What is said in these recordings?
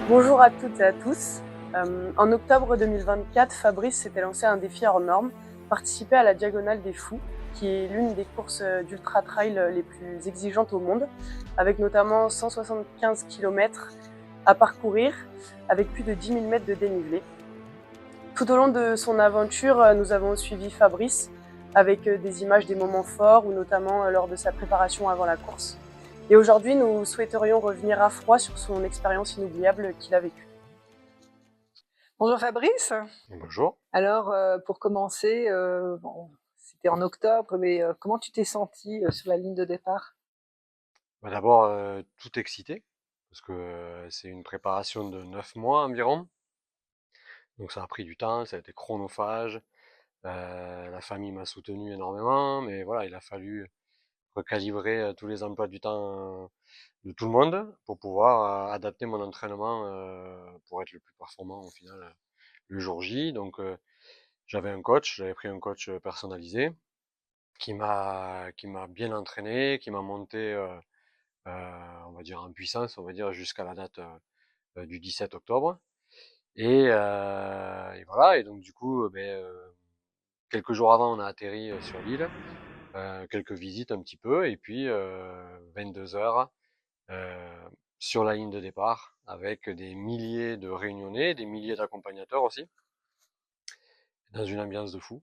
Bonjour à toutes et à tous. En octobre 2024, Fabrice s'était lancé un défi hors norme, participer à la Diagonale des Fous, qui est l'une des courses d'ultra-trail les plus exigeantes au monde, avec notamment 175 km à parcourir, avec plus de 10 000 mètres de dénivelé. Tout au long de son aventure, nous avons suivi Fabrice avec des images des moments forts, ou notamment lors de sa préparation avant la course. Et aujourd'hui, nous souhaiterions revenir à froid sur son expérience inoubliable qu'il a vécue. Bonjour Fabrice. Bonjour. Alors, pour commencer, bon, c'était en octobre, mais comment tu t'es senti sur la ligne de départ? Bah, d'abord, tout excité, parce que c'est une préparation de 9 mois environ. Donc ça a pris du temps, ça a été chronophage. La famille m'a soutenu énormément, mais voilà, il a fallu recalibrer tous les emplois du temps de tout le monde pour pouvoir adapter mon entraînement pour être le plus performant au final le jour J. Donc j'avais pris un coach personnalisé qui m'a bien entraîné, qui m'a monté on va dire en puissance, on va dire jusqu'à la date du 17 octobre. Et voilà, et donc du coup, quelques jours avant, on a atterri sur l'île, quelques visites un petit peu, et puis 22 heures sur la ligne de départ, avec des milliers de réunionnais, des milliers d'accompagnateurs aussi, dans une ambiance de fou,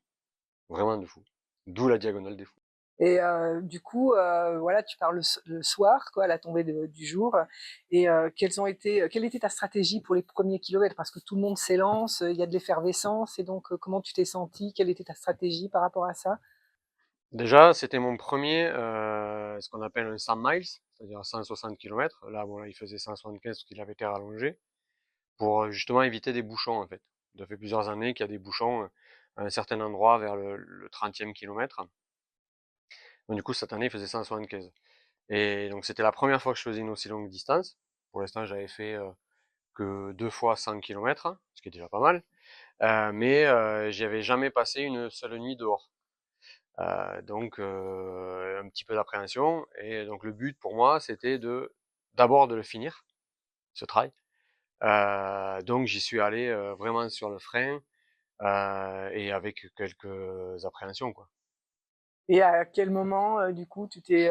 vraiment de fou. D'où la diagonale des fous. Et du coup, voilà, tu pars le soir, quoi, à la tombée du jour. Et quelle était ta stratégie pour les premiers kilomètres? Parce que tout le monde s'élance, il y a de l'effervescence, et donc comment tu t'es senti? Quelle était ta stratégie par rapport à ça? Déjà, c'était mon premier, ce qu'on appelle un 100 miles, c'est-à-dire 160 km. Là, bon, là, il faisait 175 parce qu'il avait été rallongé, pour justement éviter des bouchons, en fait. Ça fait plusieurs années qu'il y a des bouchons à un certain endroit vers le 30e kilomètre. Donc, du coup, cette année, il faisait 175. Et donc, c'était la première fois que je faisais une aussi longue distance. Pour l'instant, j'avais fait que 2 fois 100 km, ce qui est déjà pas mal. Mais j'y avais jamais passé une seule nuit dehors. Donc un petit peu d'appréhension. Et donc le but pour moi, c'était d'abord de le finir, ce trail. Donc j'y suis allé vraiment sur le frein et avec quelques appréhensions, quoi. Et à quel moment, du coup, tu t'es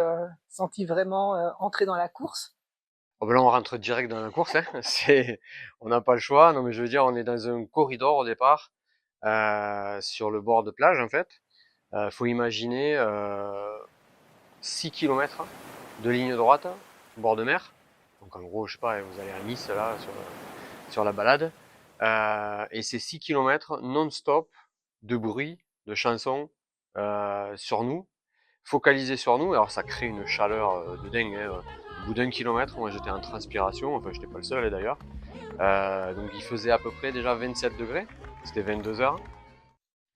senti vraiment entré dans la course? Oh, ben là, on rentre direct dans la course, hein. On n'a pas le choix. Non, mais je veux dire, on est dans un corridor au départ, sur le bord de plage, en fait. Faut imaginer 6 km de ligne droite, bord de mer. Donc en gros, je sais pas, vous allez à Nice là sur la balade. Et c'est 6 km non-stop de bruit, de chansons sur nous, focalisé sur nous. Alors ça crée une chaleur de dingue, hein. Au bout d'1 kilomètre, moi j'étais en transpiration, enfin j'étais pas le seul d'ailleurs. Donc il faisait à peu près déjà 27 degrés, c'était 22 heures.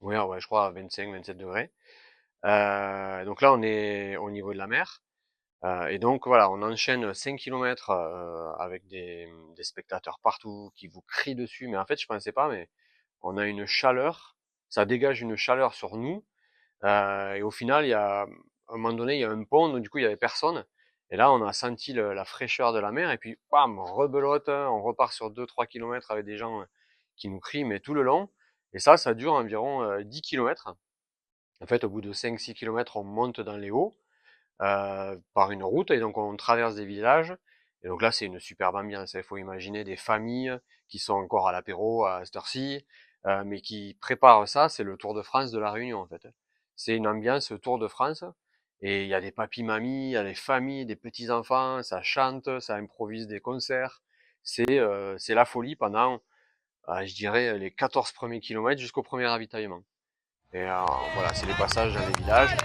Ouais, je crois 25, 27 degrés. Donc là on est au niveau de la mer. Et donc voilà, on enchaîne 5 kilomètres avec des spectateurs partout qui vous crient dessus. Mais en fait, je pensais pas, mais on a une chaleur, ça dégage une chaleur sur nous. Et au final, à un moment donné, il y a un pont, donc du coup, il y avait personne. Et là, on a senti la fraîcheur de la mer. Et puis, bam, rebelote, hein, on repart sur 2-3 kilomètres avec des gens qui nous crient, mais tout le long. Et ça dure environ 10 kilomètres. En fait, au bout de 5-6 kilomètres, on monte dans les hauts par une route, et donc on traverse des villages. Et donc là, c'est une superbe ambiance. Il faut imaginer des familles qui sont encore à l'apéro à cette heure-ci, mais qui préparent ça. C'est le Tour de France de la Réunion, en fait. C'est une ambiance Tour de France. Et il y a des papis-mamies, il y a des familles, des petits-enfants, ça chante, ça improvise des concerts. C'est la folie pendant, je dirais, les 14 premiers kilomètres jusqu'au premier ravitaillement. Et voilà, c'est les passages dans les villages.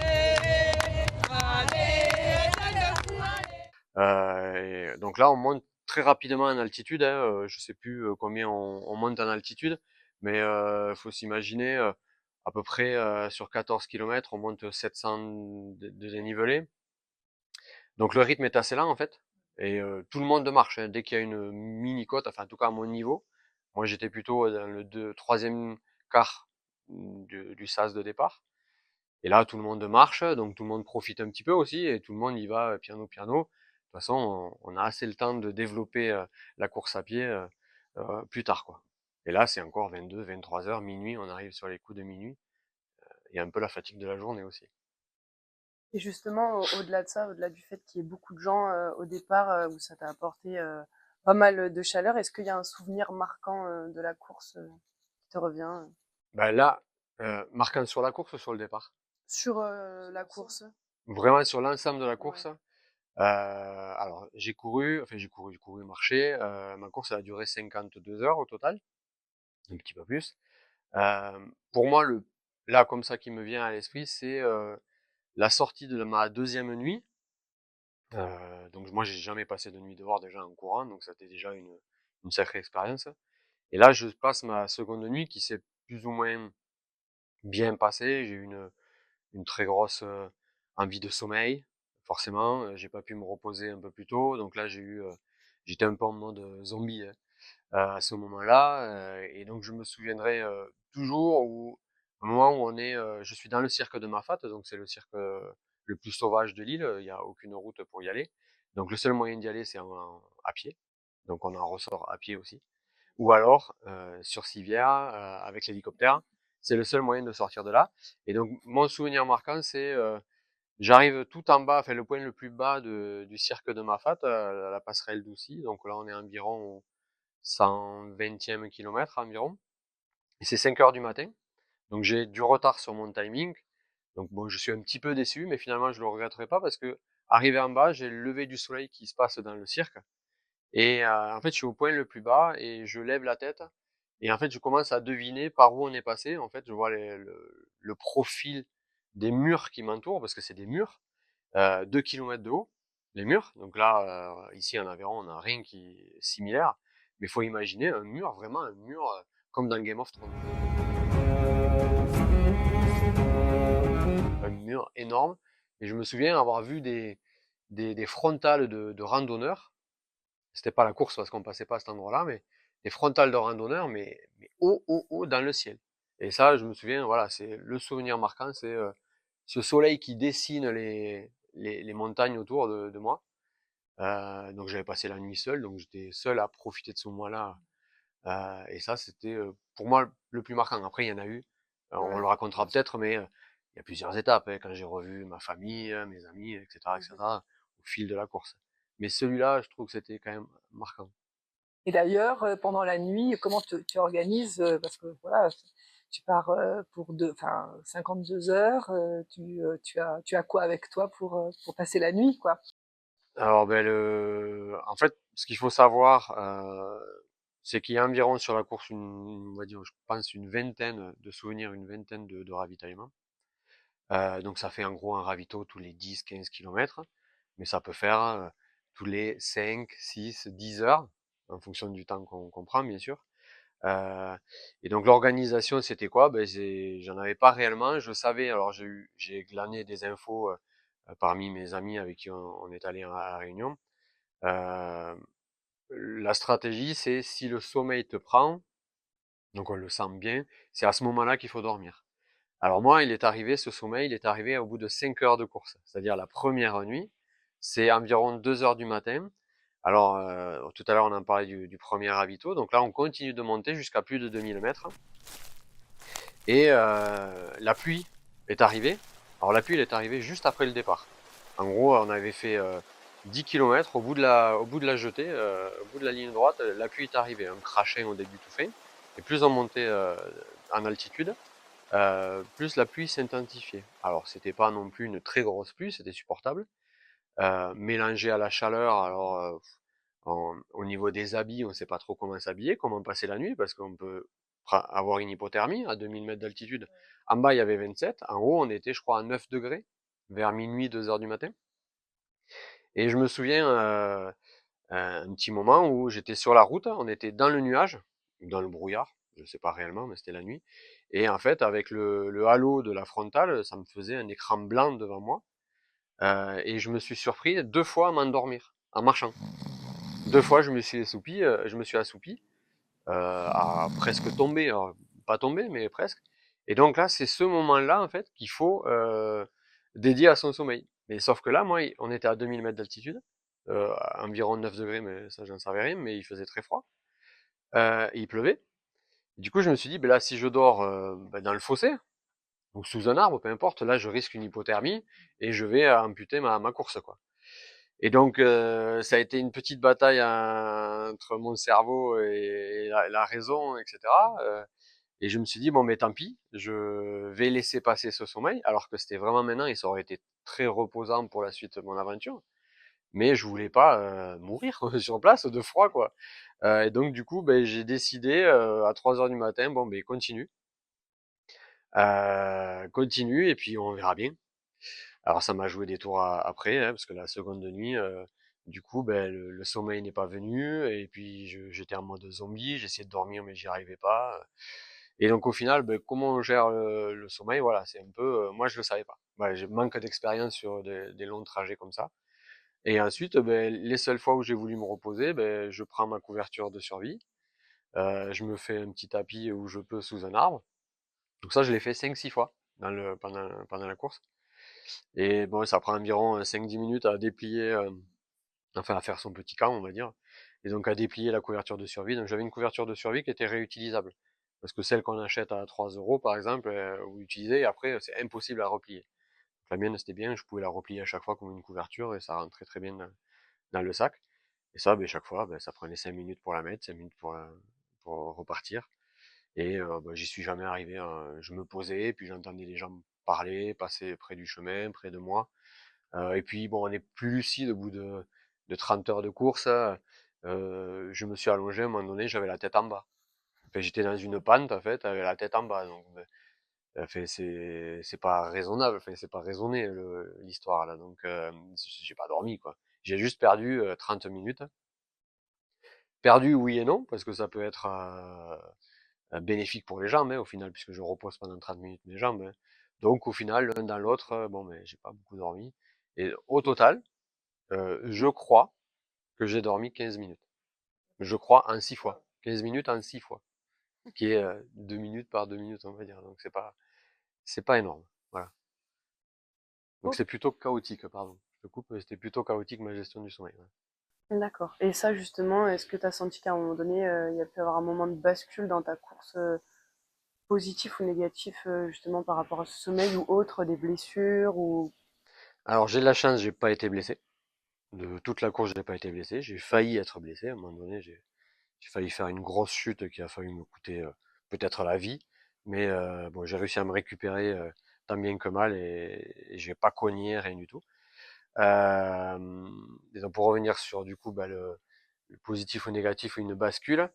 Et donc là, on monte très rapidement en altitude, hein, je sais plus combien on monte en altitude, mais faut s'imaginer à peu près sur 14 kilomètres, on monte 700 de dénivelé. Donc le rythme est assez lent en fait, et tout le monde marche, hein, dès qu'il y a une mini côte, enfin en tout cas à mon niveau. Moi j'étais plutôt dans le troisième quart du sas de départ. Et là, tout le monde marche, donc tout le monde profite un petit peu aussi, et tout le monde y va piano piano. De toute façon, on a assez le temps de développer la course à pied. plus tard, quoi. Et là, c'est encore 22, 23 heures, minuit, on arrive sur les coups de minuit. Il y a un peu la fatigue de la journée aussi. Et justement, au-delà de ça, au-delà du fait qu'il y ait beaucoup de gens au départ, où ça t'a apporté pas mal de chaleur, est-ce qu'il y a un souvenir marquant de la course qui te revient Ben là, marquant sur la course ou sur le départ? sur la course? Vraiment sur l'ensemble de la Ouais. course. Alors j'ai couru, marché. Ma course elle a duré 52 heures au total, un petit peu plus. Pour moi, là comme ça qui me vient à l'esprit, c'est la sortie de ma deuxième nuit. Donc moi j'ai jamais passé de nuit dehors déjà en courant, donc c'était déjà une sacrée expérience. Et là je passe ma seconde nuit qui s'est plus ou moins bien passée. J'ai eu une très grosse envie de sommeil, forcément. J'ai pas pu me reposer un peu plus tôt, donc là j'étais un peu en mode zombie hein, à ce moment-là. Et donc je me souviendrai toujours au moment où je suis dans le cirque de Mafate, donc c'est le cirque le plus sauvage de l'île. Il n'y a aucune route pour y aller. Donc le seul moyen d'y aller, c'est à pied. Donc on en ressort à pied aussi. Ou alors sur civière avec l'hélicoptère. C'est le seul moyen de sortir de là. Et donc mon souvenir marquant, c'est j'arrive tout en bas, enfin le point le plus bas du cirque de Mafate, la passerelle d'Oussy. Donc là on est environ au 120e kilomètre environ. Et c'est 5 heures du matin. Donc j'ai du retard sur mon timing. Donc bon, je suis un petit peu déçu, mais finalement je le regretterai pas parce que arrivé en bas, j'ai le lever du soleil qui se passe dans le cirque. Et en fait, je suis au point le plus bas et je lève la tête. Et en fait, je commence à deviner par où on est passé. En fait, je vois le profil des murs qui m'entourent, parce que c'est des murs, 2 km de haut, les murs. Donc là, ici en Aveyron, on n'a rien qui est similaire. Mais il faut imaginer un mur, vraiment un mur comme dans Game of Thrones. Un mur énorme. Et je me souviens avoir vu des frontales de randonneurs. C'était pas la course parce qu'on passait pas à cet endroit-là, mais des frontales de randonneurs, mais haut, haut, haut dans le ciel. Et ça, je me souviens, voilà, c'est le souvenir marquant, c'est ce soleil qui dessine les montagnes autour de moi. Donc j'avais passé la nuit seul, donc j'étais seul à profiter de ce moment-là. Et ça, c'était pour moi le plus marquant. Après, il y en a eu, on le racontera peut-être, mais il y a plusieurs étapes, hein, quand j'ai revu ma famille, mes amis, etc., etc., au fil de la course. Mais celui-là, je trouve que c'était quand même marquant. Et d'ailleurs, pendant la nuit, comment tu organises parce que voilà, tu pars pour 52 heures. Tu as quoi avec toi pour passer la nuit, quoi? Alors, ben, en fait, ce qu'il faut savoir, c'est qu'il y a environ sur la course, on va dire, je pense, une vingtaine de souvenirs, une vingtaine de ravitaillements. Donc, ça fait en gros un ravito tous les 10-15 kilomètres, mais ça peut faire tous les 5, 6, 10 heures, en fonction du temps qu'on prend, bien sûr. Euh, et donc, l'organisation, c'était quoi? Ben, j'en avais pas réellement. Je savais, alors j'ai glané des infos parmi mes amis avec qui on est allé à la Réunion. Euh, la stratégie, c'est si le sommeil te prend, donc on le sent bien, c'est à ce moment-là qu'il faut dormir. Alors moi, ce sommeil, il est arrivé au bout de 5 heures de course, c'est-à-dire la première nuit, c'est environ 2 heures du matin. Alors, tout à l'heure, on en parlait du premier ravito, donc là, on continue de monter jusqu'à plus de 2000 mètres. Et la pluie est arrivée. Alors la pluie, elle est arrivée juste après le départ. En gros, on avait fait 10 km au bout de la jetée, au bout de la ligne droite, la pluie est arrivée, un crachin au début tout fait. Et plus on montait en altitude, plus la pluie s'intensifiait. Alors c'était pas non plus une très grosse pluie, c'était supportable. Mélangé à la chaleur, alors au niveau des habits, on sait pas trop comment s'habiller, comment passer la nuit, parce qu'on peut avoir une hypothermie à 2000 mètres d'altitude. En bas, il y avait 27, en haut, on était, je crois, à 9 degrés, vers minuit, 2 heures du matin. Et je me souviens un petit moment où j'étais sur la route, on était dans le nuage, dans le brouillard, je sais pas réellement, mais c'était la nuit. Et en fait, avec le halo de la frontale, ça me faisait un écran blanc devant moi. Et je me suis surpris 2 fois à m'endormir, en marchant. 2 fois, je me suis assoupi, à presque tomber, alors, pas tomber, mais presque. Et donc là, c'est ce moment-là, en fait, qu'il faut dédier à son sommeil. Mais sauf que là, moi, on était à 2000 mètres d'altitude, à environ 9 degrés, mais ça, j'en savais rien, mais il faisait très froid. il pleuvait. Du coup, je me suis dit, ben là, si je dors dans le fossé, ou sous un arbre, peu importe, là, je risque une hypothermie et je vais amputer ma course, quoi. Et donc, ça a été une petite bataille entre mon cerveau et la raison, etc. Et je me suis dit, bon, mais tant pis, je vais laisser passer ce sommeil, alors que c'était vraiment maintenant, et ça aurait été très reposant pour la suite de mon aventure. Mais je voulais pas mourir sur place de froid, quoi. Et donc, du coup, ben, j'ai décidé à 3 heures du matin, bon, ben, continue, et puis on verra bien. Alors ça m'a joué des tours après, hein, parce que la seconde nuit, du coup, ben, le sommeil n'est pas venu, et puis j'étais en mode zombie, j'essayais de dormir mais j'y arrivais pas. Et donc au final, ben, comment on gère le sommeil, voilà, c'est un peu, moi je le savais pas. Ouais, je manque d'expérience sur des longs trajets comme ça. Et ensuite, ben, les seules fois où j'ai voulu me reposer, ben, je prends ma couverture de survie, je me fais un petit tapis où je peux sous un arbre. Donc ça, je l'ai fait 5-6 fois pendant la course. Et bon, ça prend environ 5-10 minutes à déplier, enfin à faire son petit camp, on va dire. Et donc à déplier la couverture de survie. Donc j'avais une couverture de survie qui était réutilisable. Parce que celle qu'on achète à 3 euros, par exemple, ou utilisée, et après, c'est impossible à replier. La mienne, c'était bien, je pouvais la replier à chaque fois comme une couverture et ça rentrait très bien dans le sac. Et ça, ben, chaque fois, ben, ça prenait 5 minutes pour la mettre, 5 minutes pour repartir. Et ben, j'y suis jamais arrivé, hein. Je me posais, puis j'entendais les gens parler, passer près du chemin, près de moi. Et puis bon, on est plus lucide au bout de 30 heures de course. Je me suis allongé à un moment donné, j'avais la tête en bas. Enfin, j'étais dans une pente en fait, avec la tête en bas. Donc, enfin, c'est pas raisonnable, enfin, c'est pas raisonné l'histoire là. Donc, j'ai pas dormi quoi. J'ai juste perdu 30 minutes. Perdu oui et non, parce que ça peut être bénéfique pour les jambes, hein, au final, puisque je repose pendant 30 minutes mes jambes, hein. Donc au final, l'un dans l'autre, bon, mais j'ai pas beaucoup dormi. Et au total, je crois que j'ai dormi 15 minutes. Je crois en 6 fois. 15 minutes en 6 fois. Qui est 2 minutes par 2 minutes, on va dire. Donc c'est pas énorme. Voilà. Donc Oh, c'est plutôt chaotique, pardon. Je te coupe, c'était plutôt chaotique ma gestion du sommeil. Ouais. d'accord. Et ça, justement, est-ce que tu as senti qu'à un moment donné, il y a pu avoir un moment de bascule dans ta course, positif ou négatif, justement par rapport à ce sommeil ou autre, des blessures ou... Alors j'ai de la chance, j'ai pas été blessé. De toute la course, j'ai pas été blessé. J'ai failli être blessé. À un moment donné, j'ai failli faire une grosse chute qui a failli me coûter peut-être la vie. Mais bon, j'ai réussi à me récupérer tant bien que mal et j'ai pas cogné, rien du tout. Et donc pour revenir sur du coup bah, le positif ou négatif ou une bascule,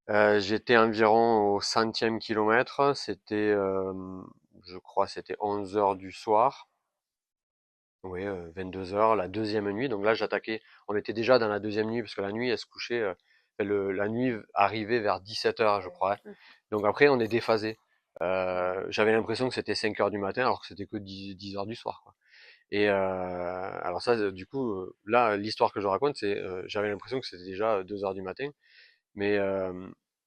j'étais environ au 100e kilomètre, c'était je crois c'était 11 heures du soir, oui 22 heures, la deuxième nuit, donc là j'attaquais, on était déjà dans la deuxième nuit parce que la nuit elle se couchait, la nuit arrivait vers 17 heures je crois, hein. Mmh. Donc après on est déphasé. J'avais l'impression que c'était 5 heures du matin alors que c'était que 10 heures du soir, quoi. Et alors ça, du coup, là, l'histoire que je raconte, c'est, j'avais l'impression que c'était déjà 2 heures du matin, mais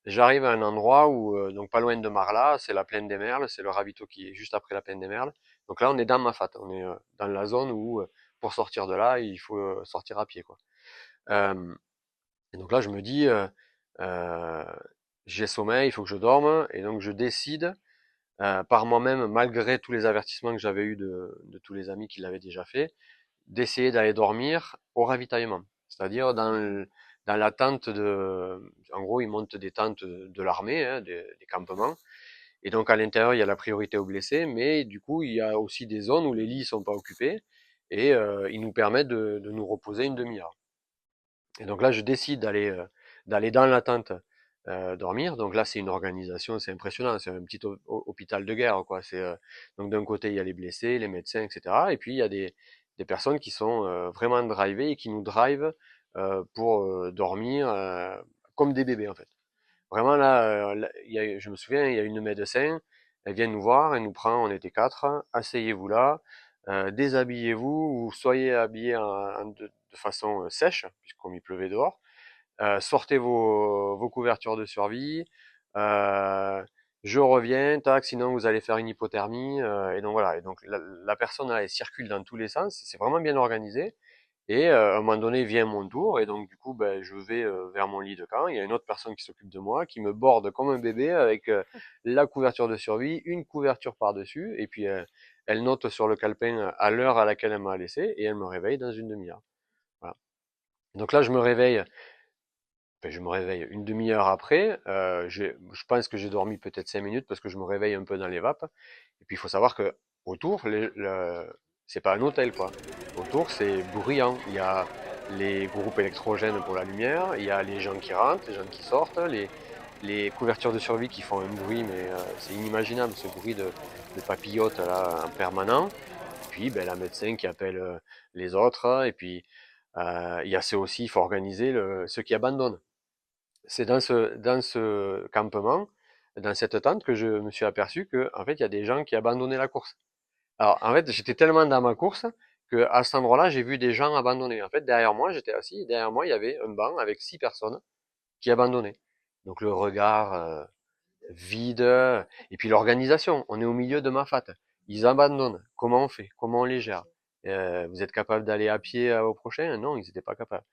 j'arrive à un endroit où, donc pas loin de Marla, c'est la plaine des Merles, c'est le ravito qui est juste après la plaine des Merles. Donc là, on est dans Mafate, on est dans la zone où, pour sortir de là, il faut sortir à pied, quoi. Euh, et donc là, je me dis, euh, j'ai sommeil, il faut que je dorme, et donc je décide par moi-même, malgré tous les avertissements que j'avais eus de tous les amis qui l'avaient déjà fait, d'essayer d'aller dormir au ravitaillement. C'est-à-dire dans la tente de... En gros, ils montent des tentes de l'armée, hein, des campements. Et donc à l'intérieur, il y a la priorité aux blessés, mais du coup, il y a aussi des zones où les lits sont pas occupés et ils nous permettent de nous reposer une demi-heure. Et donc là, je décide d'aller dans la tente dormir. Donc là, c'est une organisation, c'est impressionnant. C'est un petit hôpital de guerre, quoi. Donc d'un côté, il y a les blessés, les médecins, etc. Et puis il y a des personnes qui sont vraiment drivées et qui nous drivent pour dormir comme des bébés, en fait. Vraiment là, je me souviens, il y a une médecin, elle vient nous voir, elle nous prend, on était quatre, asseyez-vous là, déshabillez-vous ou soyez habillés de façon sèche, puisqu'on il pleuvait dehors. Sortez vos couvertures de survie. euh, je reviens, tac, sinon vous allez faire une hypothermie. Et donc voilà. Et donc la personne elle circule dans tous les sens. C'est vraiment bien organisé. Et à un moment donné vient mon tour, et donc du coup ben, je vais vers mon lit de camp, il y a une autre personne qui s'occupe de moi, qui me borde comme un bébé avec la couverture de survie, une couverture par-dessus, et puis elle note sur le calepin à l'heure à laquelle elle m'a laissé, et elle me réveille dans une demi-heure. Voilà. Donc là je me réveille, une demi-heure après, je pense que j'ai dormi peut-être 5 minutes parce que je me réveille un peu dans les vapes. Et puis il faut savoir que autour, c'est pas un hôtel quoi. Autour c'est bruyant. Il y a les groupes électrogènes pour la lumière, il y a les gens qui rentrent, les gens qui sortent, les couvertures de survie qui font un bruit, mais c'est inimaginable ce bruit de papillotes là en permanent. Et puis ben, la médecin qui appelle les autres, et puis il y a ceux aussi, il faut organiser ceux qui abandonnent. C'est dans ce campement, dans cette tente, que je me suis aperçu que, en fait, il y a des gens qui abandonnaient la course. Alors, en fait, j'étais tellement dans ma course que à cet endroit-là, j'ai vu des gens abandonner. En fait, derrière moi, j'étais assis, et derrière moi, il y avait un banc avec 6 personnes qui abandonnaient. Donc, le regard vide, et puis l'organisation. On est au milieu de Mafate. Ils abandonnent. Comment on fait? Comment on les gère? Vous êtes capable d'aller à pied au prochain? Non, ils n'étaient pas capables.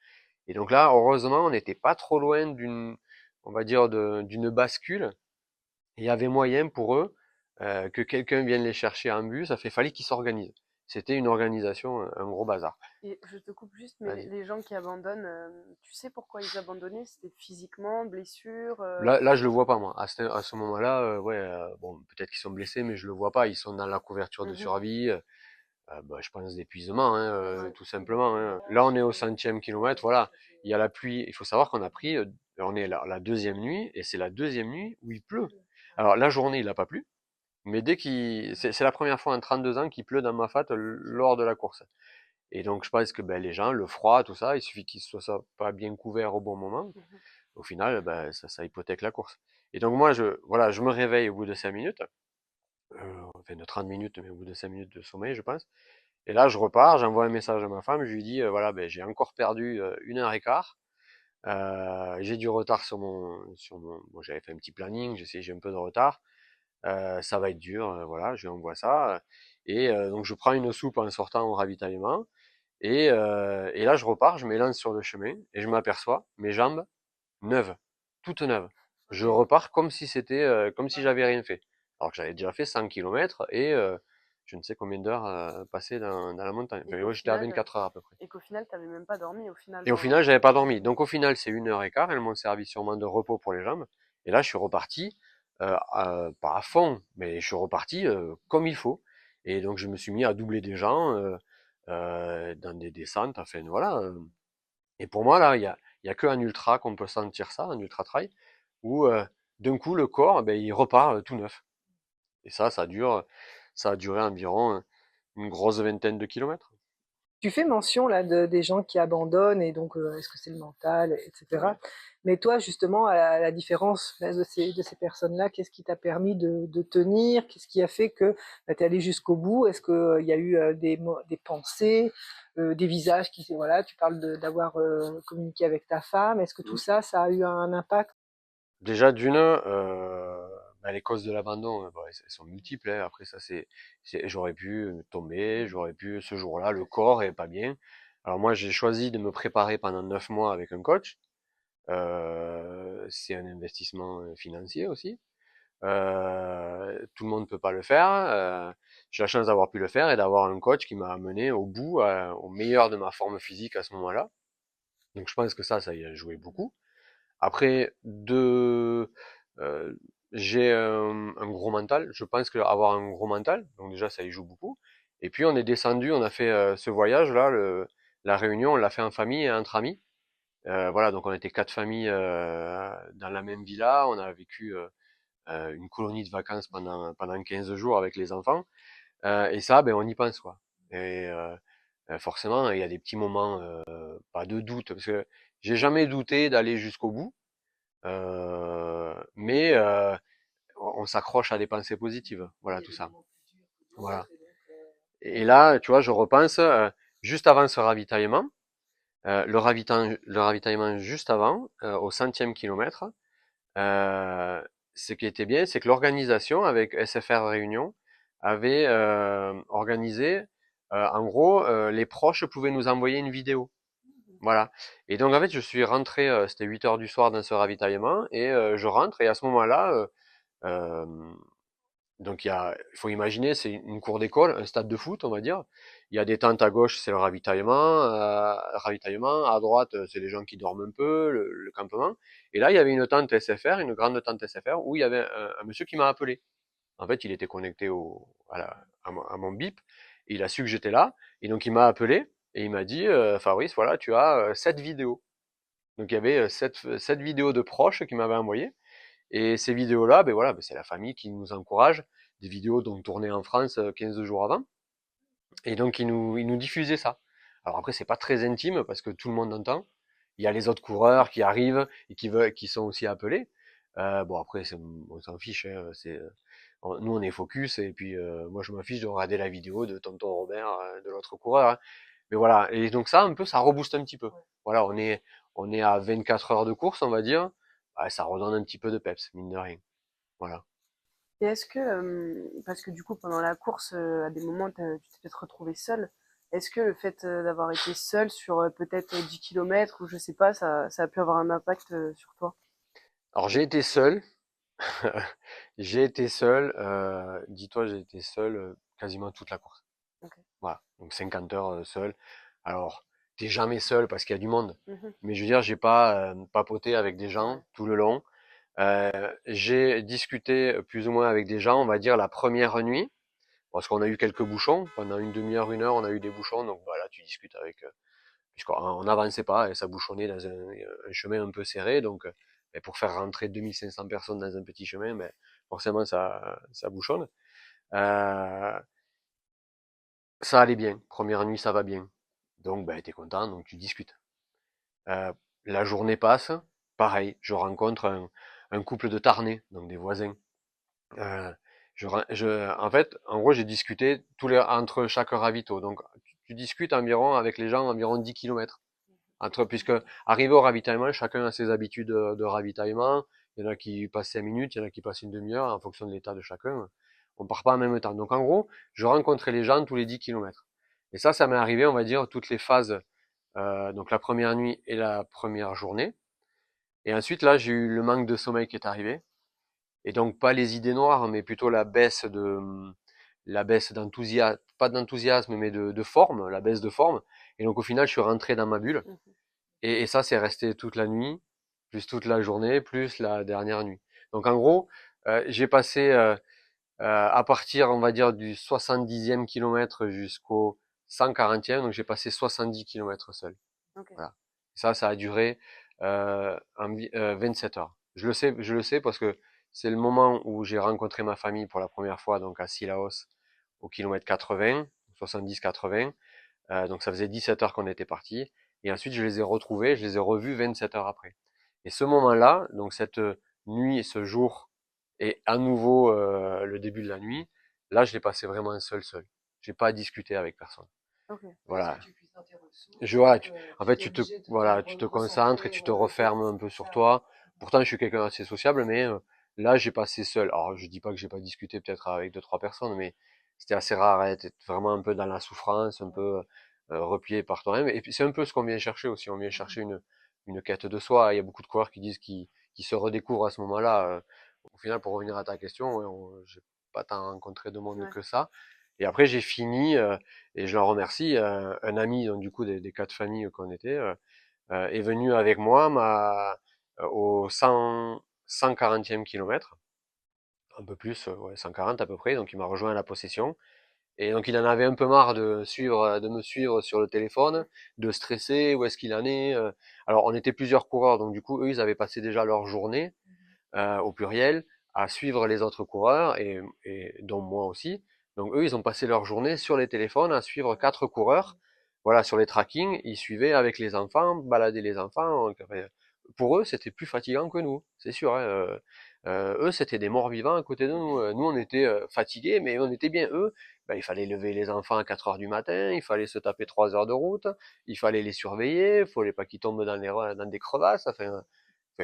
Et donc là, heureusement, on n'était pas trop loin on va dire, d'une bascule. Et il y avait moyen pour eux que quelqu'un vienne les chercher en bus. Fallait qu'ils s'organisent. C'était une organisation, un gros bazar. Et je te coupe juste, mais Vas-y. les gens qui abandonnent, tu sais pourquoi ils abandonnaient? C'était physiquement, blessure Là, je le vois pas moi. À ce moment-là, ouais, bon, peut-être qu'ils sont blessés, mais je le vois pas. Ils sont dans la couverture de Mhm. survie. Bah, je pense d'épuisement, hein, Ouais. tout simplement. Hein. Là, on est au 100e kilomètre, voilà. Il y a la pluie. Il faut savoir qu'on a pris, on est la deuxième nuit, et c'est la deuxième nuit où il pleut. Alors la journée, il a pas plu, mais c'est la première fois en 32 ans qu'il pleut dans Mafate lors de la course. Et donc je pense que ben, les gens, le froid, tout ça, il suffit qu'ils soient pas bien couverts au bon moment. Mhm. Au final, ben, ça hypothèque la course. Et donc moi, voilà, je me réveille au bout de 5 minutes, enfin de 30 minutes, mais au bout de 5 minutes de sommeil, je pense. Et là, je repars, j'envoie un message à ma femme, je lui dis, voilà, ben, j'ai encore perdu 1 heure et quart. J'ai du retard bon, j'avais fait un petit planning, j'ai un peu de retard. Ça va être dur, voilà, je lui envoie ça. Et donc je prends une soupe en sortant au ravitaillement. Et là, je repars, je m'élance sur le chemin et je m'aperçois mes jambes neuves, toutes neuves. Je repars comme si j'avais rien fait. Alors que j'avais déjà fait 100 km et je ne sais combien d'heures passées dans la montagne. Et Enfin, qu'au ouais, j'étais à final, 24 heures à peu près. t'avais même pas dormi au final Et au pendant. final, j'avais pas dormi. Donc au final, c'est 1 heure et quart. Elles m'ont servi sûrement de repos pour les jambes. Et là, je suis reparti, pas à fond, mais je suis reparti comme il faut. Et donc je me suis mis à doubler des gens dans des descentes. Enfin voilà. Et pour moi là, il y a que en ultra qu'on peut sentir ça, en ultra trail, où d'un coup le corps, ben, il repart tout neuf. Et ça a duré environ une grosse vingtaine de kilomètres. Tu fais mention là des gens qui abandonnent et donc est-ce que c'est le mental, etc. Mais toi, justement, à la différence là, de ces personnes-là, qu'est-ce qui t'a permis de tenir? Qu'est-ce qui a fait que bah, tu es allé jusqu'au bout? Est-ce qu'il y a eu des pensées, des visages qui, voilà, tu parles d'avoir communiqué avec ta femme. Est-ce que tout ça, ça a eu un impact? Déjà bah, les causes de l'abandon, bah, elles sont multiples, hein. Après ça j'aurais pu tomber, j'aurais pu ce jour-là, le corps est pas bien. Alors moi j'ai choisi de me préparer pendant 9 mois avec un coach. C'est un investissement financier aussi. Tout le monde peut pas le faire. J'ai la chance d'avoir pu le faire et d'avoir un coach qui m'a amené au bout, au meilleur de ma forme physique à ce moment-là. Donc je pense que ça y a joué beaucoup. Après, j'ai un gros mental. Je pense que avoir un gros mental, donc déjà ça y joue beaucoup. Et puis on est descendu, on a fait ce voyage-là, la Réunion, on l'a fait en famille et entre amis. Voilà, donc on était 4 familles dans la même villa. On a vécu une colonie de vacances pendant 15 jours avec les enfants. Et ça, ben on y pense quoi. Et forcément, il y a des petits moments, pas de doute, parce que j'ai jamais douté d'aller jusqu'au bout. Mais on s'accroche à des pensées positives. Voilà, tout ça. Voilà. Et là, tu vois, je repense juste avant ce ravitaillement, le ravitaillement juste avant, au 100e kilomètre. Ce qui était bien, c'est que l'organisation avec SFR Réunion avait organisé En gros, les proches pouvaient nous envoyer une vidéo. Voilà. Et donc en fait, je suis rentré, c'était 8 heures du soir dans ce ravitaillement, et je rentre, et à ce moment-là, euh, donc il faut imaginer, c'est une cour d'école, un stade de foot, on va dire. Il y a des tentes à gauche, c'est le ravitaillement. À droite, c'est les gens qui dorment un peu, le campement. Et là, il y avait une tente SFR, une grande tente SFR, où il y avait un monsieur qui m'a appelé. En fait, il était connecté à mon bip. Il a su que j'étais là, et donc il m'a appelé et il m'a dit, Fabrice, voilà, tu as 7 vidéos. Donc il y avait 7 vidéos de proches qui m'avaient envoyé. Et ces vidéos-là, ben voilà, ben c'est la famille qui nous encourage. Des vidéos donc tournées en France 15 jours avant. Et donc ils nous diffusaient ça. Alors après, c'est pas très intime parce que tout le monde entend. Il y a les autres coureurs qui arrivent et qui sont aussi appelés. Bon après, on s'en fiche. Hein, nous on est focus, et puis moi je m'en fiche de regarder la vidéo de tonton Robert, de l'autre coureur. Hein. Mais voilà. Et donc ça, un peu, ça rebooste un petit peu. Voilà, on est à 24 heures de course, on va dire. Bah, ça redonne un petit peu de peps, mine de rien. Voilà. Et est-ce que, parce que du coup, pendant la course, à des moments, tu t'es peut-être retrouvé seul. Est-ce que le fait d'avoir été seul sur peut-être 10 kilomètres ou je sais pas, ça a pu avoir un impact sur toi? Alors j'ai été seul. J'ai été seul. Dis-toi, j'ai été seul quasiment toute la course. Ok. Voilà. Donc 50 heures seul. Alors, t'es jamais seul parce qu'il y a du monde. Mhm. Mais je veux dire, j'ai pas papoté avec des Ouais. gens tout le long. J'ai discuté plus ou moins avec des gens, on va dire la première nuit, parce qu'on a eu quelques bouchons. Pendant une demi-heure, 1 heure, on a eu des bouchons. Donc voilà, tu discutes avec puisqu'on n'avançait pas et ça bouchonnait dans un chemin un peu serré. Donc, pour faire rentrer 2500 personnes dans un petit chemin, forcément ça bouchonne. Euh, Ça allait bien. Première nuit, ça va bien. Donc, t'es content, donc tu discutes. Euh, la journée passe, pareil, je rencontre un couple de Tarnais, donc des voisins. Euh, en fait, en gros, j'ai discuté entre chaque ravito. Donc, tu discutes environ avec les gens environ 10 kilomètres. Puisque arrivé au ravitaillement, chacun a ses habitudes de ravitaillement. Il y en a qui passent 5 minutes, il y en a qui passent une demi-heure en fonction de l'état de chacun. On part pas en même temps. Donc en gros, je rencontrais les gens tous les 10 kilomètres. Et ça m'est arrivé, on va dire, toutes les phases. Donc la première nuit et la première journée. Et ensuite, là, j'ai eu le manque de sommeil qui est arrivé. Et donc pas les idées noires, mais plutôt la baisse d'enthousiasme, pas d'enthousiasme, mais de forme, la baisse de forme. Et donc au final, je suis rentré dans ma bulle. Mhm. Et ça, c'est resté toute la nuit, plus toute la journée, plus la dernière nuit. Donc en gros, j'ai passé à partir, on va dire, du 70e kilomètre jusqu'au 140e, donc j'ai passé 70 kilomètres seul. Ok. Voilà. Ça a duré 27 heures. Je le sais parce que c'est le moment où j'ai rencontré ma famille pour la première fois, donc à Sillaos, au kilomètre 80, 70-80. Donc ça faisait 17 heures qu'on était partis. Et ensuite, je les ai retrouvés, je les ai revus 27 heures après. Et ce moment-là, donc cette nuit, ce jour, et à nouveau le début de la nuit, là, je l'ai passé vraiment seul. J'ai pas discuté avec personne. Ok. Parce que Voilà. tu puisses dans tes ressources, Voilà, en tu fait, es obligé de te voilà, tu te concentres et recentrer tu te refermes un peu c'est sur ça. toi. Pourtant, je suis quelqu'un d'assez sociable, mais là, j'ai passé seul. Alors, je dis pas que j'ai pas discuté peut-être avec deux, trois personnes, mais c'était assez rare à être vraiment un peu dans la souffrance, un peu replié par toi-même. Et puis, c'est un peu ce qu'on vient chercher aussi. On vient chercher une quête de soi. Il y a beaucoup de coureurs qui disent qu'ils se redécouvrent à ce moment-là. Au final, pour revenir à ta question, ouais, j'ai pas tant rencontré de monde Ouais. que ça. Et après, j'ai fini, et je l'en remercie, un ami, donc, du coup, des 4 familles qu'on était, est venu avec moi au 140e kilomètre, un peu plus, ouais, 140 à peu près, donc il m'a rejoint à la possession. Et donc il en avait un peu marre de me suivre sur le téléphone, de stresser, où est-ce qu'il en est. Alors on était plusieurs coureurs, donc du coup eux ils avaient passé déjà leur journée au pluriel, à suivre les autres coureurs, et dont moi aussi. Donc eux, ils ont passé leur journée sur les téléphones à suivre 4 coureurs. Voilà, sur les trackings, ils suivaient avec les enfants, balader les enfants. Donc, enfin, pour eux, c'était plus fatigant que nous, c'est sûr. Hein. Eux, c'était des morts vivants à côté de nous. Nous, on était fatigués, mais on était bien. Eux, il fallait lever les enfants à 4 heures du matin, il fallait se taper 3 heures de route, il fallait les surveiller, il fallait pas qu'ils tombent dans des crevasses. Enfin,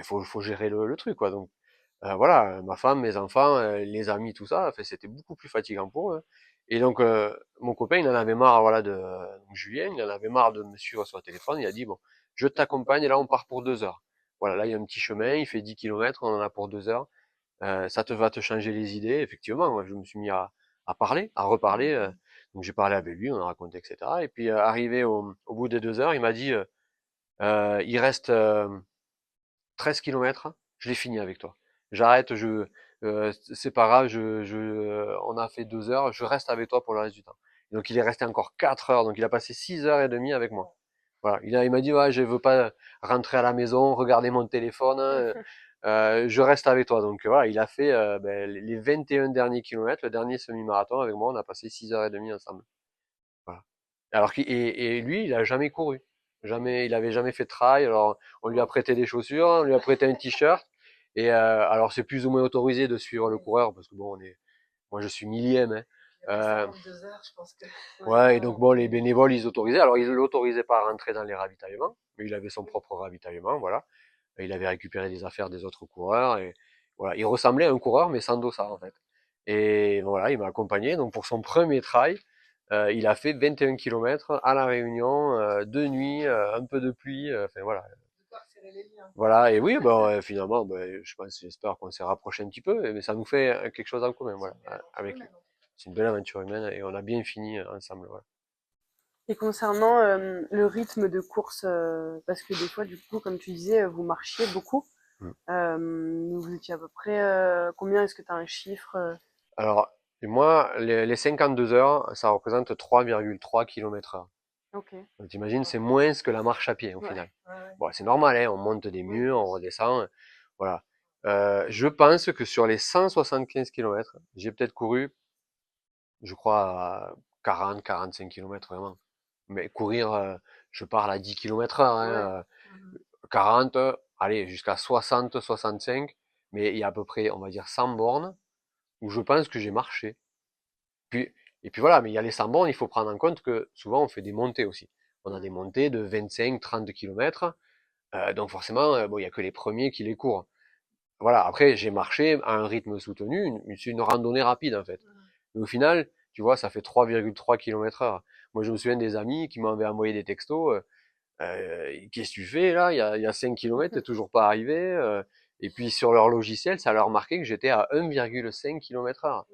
faut gérer le truc, quoi. Donc, voilà, ma femme, mes enfants, les amis, tout ça, enfin, c'était beaucoup plus fatigant pour eux. Et donc, mon copain, il en avait marre, voilà, donc Julien, il en avait marre de me suivre sur le téléphone. Il a dit, bon, je t'accompagne et là, on part pour 2 heures. Voilà, là, il y a un petit chemin, il fait 10 kilomètres, on en a pour 2 heures. Ça va te changer les idées. Effectivement, moi, je me suis mis à parler, à reparler. Donc, j'ai parlé avec lui, on a raconté, etc. Et puis, arrivé au bout des 2 heures, il m'a dit, il reste 13 kilomètres, je l'ai fini avec toi. J'arrête, c'est pas grave, on a fait 2 heures, je reste avec toi pour le reste du temps. Et donc il est resté encore 4 heures, donc il a passé 6 heures et demie avec moi. Voilà, il m'a dit, ouais, je veux pas rentrer à la maison, regarder mon téléphone, je reste avec toi. Donc voilà, il a fait les 21 derniers kilomètres, le dernier semi-marathon avec moi, on a passé 6 heures et demie ensemble. Voilà. Et lui, il a jamais couru. Jamais, il avait jamais fait de trail. Alors, on lui a prêté des chaussures, on lui a prêté un t-shirt. Et alors, c'est plus ou moins autorisé de suivre le coureur parce que bon, moi, je suis millième. Hein. Euh, 2 heures, je pense que. ouais, et donc bon, les bénévoles, ils autorisaient. Alors, ils l'autorisaient pas à rentrer dans les ravitaillements, mais il avait son propre ravitaillement, voilà. Et il avait récupéré des affaires des autres coureurs et voilà, il ressemblait à un coureur mais sans dossard en fait. Et voilà, il m'a accompagné. Donc pour son premier trail, il a fait 21 kilomètres à La Réunion, de nuit, un peu de pluie, enfin voilà. Voilà, et oui, bon, finalement, je pense, j'espère qu'on s'est rapproché un petit peu, mais ça nous fait quelque chose en commun, voilà, avec lui. C'est une belle aventure humaine et on a bien fini ensemble, voilà. Et concernant le rythme de course, parce que des fois, du coup, comme tu disais, vous marchiez beaucoup. Mm. Vous étiez à peu près combien? Est-ce que tu as un chiffre? Alors, et moi, les 52 heures, ça représente 3,3 km/h. Ok. Donc t'imagines, c'est moins que la marche à pied au Ouais. final. Ouais, ouais. Bon, c'est normal, hein, on monte des murs, on redescend, voilà. Je pense que sur les 175 km, j'ai peut-être couru, je crois, à 40-45 km vraiment. Mais courir, je parle à 10 km/h, Ouais. hein, 40, allez, jusqu'à 60-65, mais il y a à peu près, on va dire, 100 bornes où je pense que j'ai marché. Puis, et puis voilà, mais il y a les 100 bornes, il faut prendre en compte que souvent on fait des montées aussi. On a des montées de 25-30 km, donc forcément, bon, il y a que les premiers qui les courent. Voilà, après j'ai marché à un rythme soutenu, c'est une randonnée rapide en fait. Mais au final, tu vois, ça fait 3,3 km/h. Moi, je me souviens des amis qui m'avaient envoyé des textos. Qu'est-ce que tu fais là? Il y a 5 km, t'es toujours pas arrivé. Et puis sur leur logiciel, ça leur marquait que j'étais à 1,5 km/h.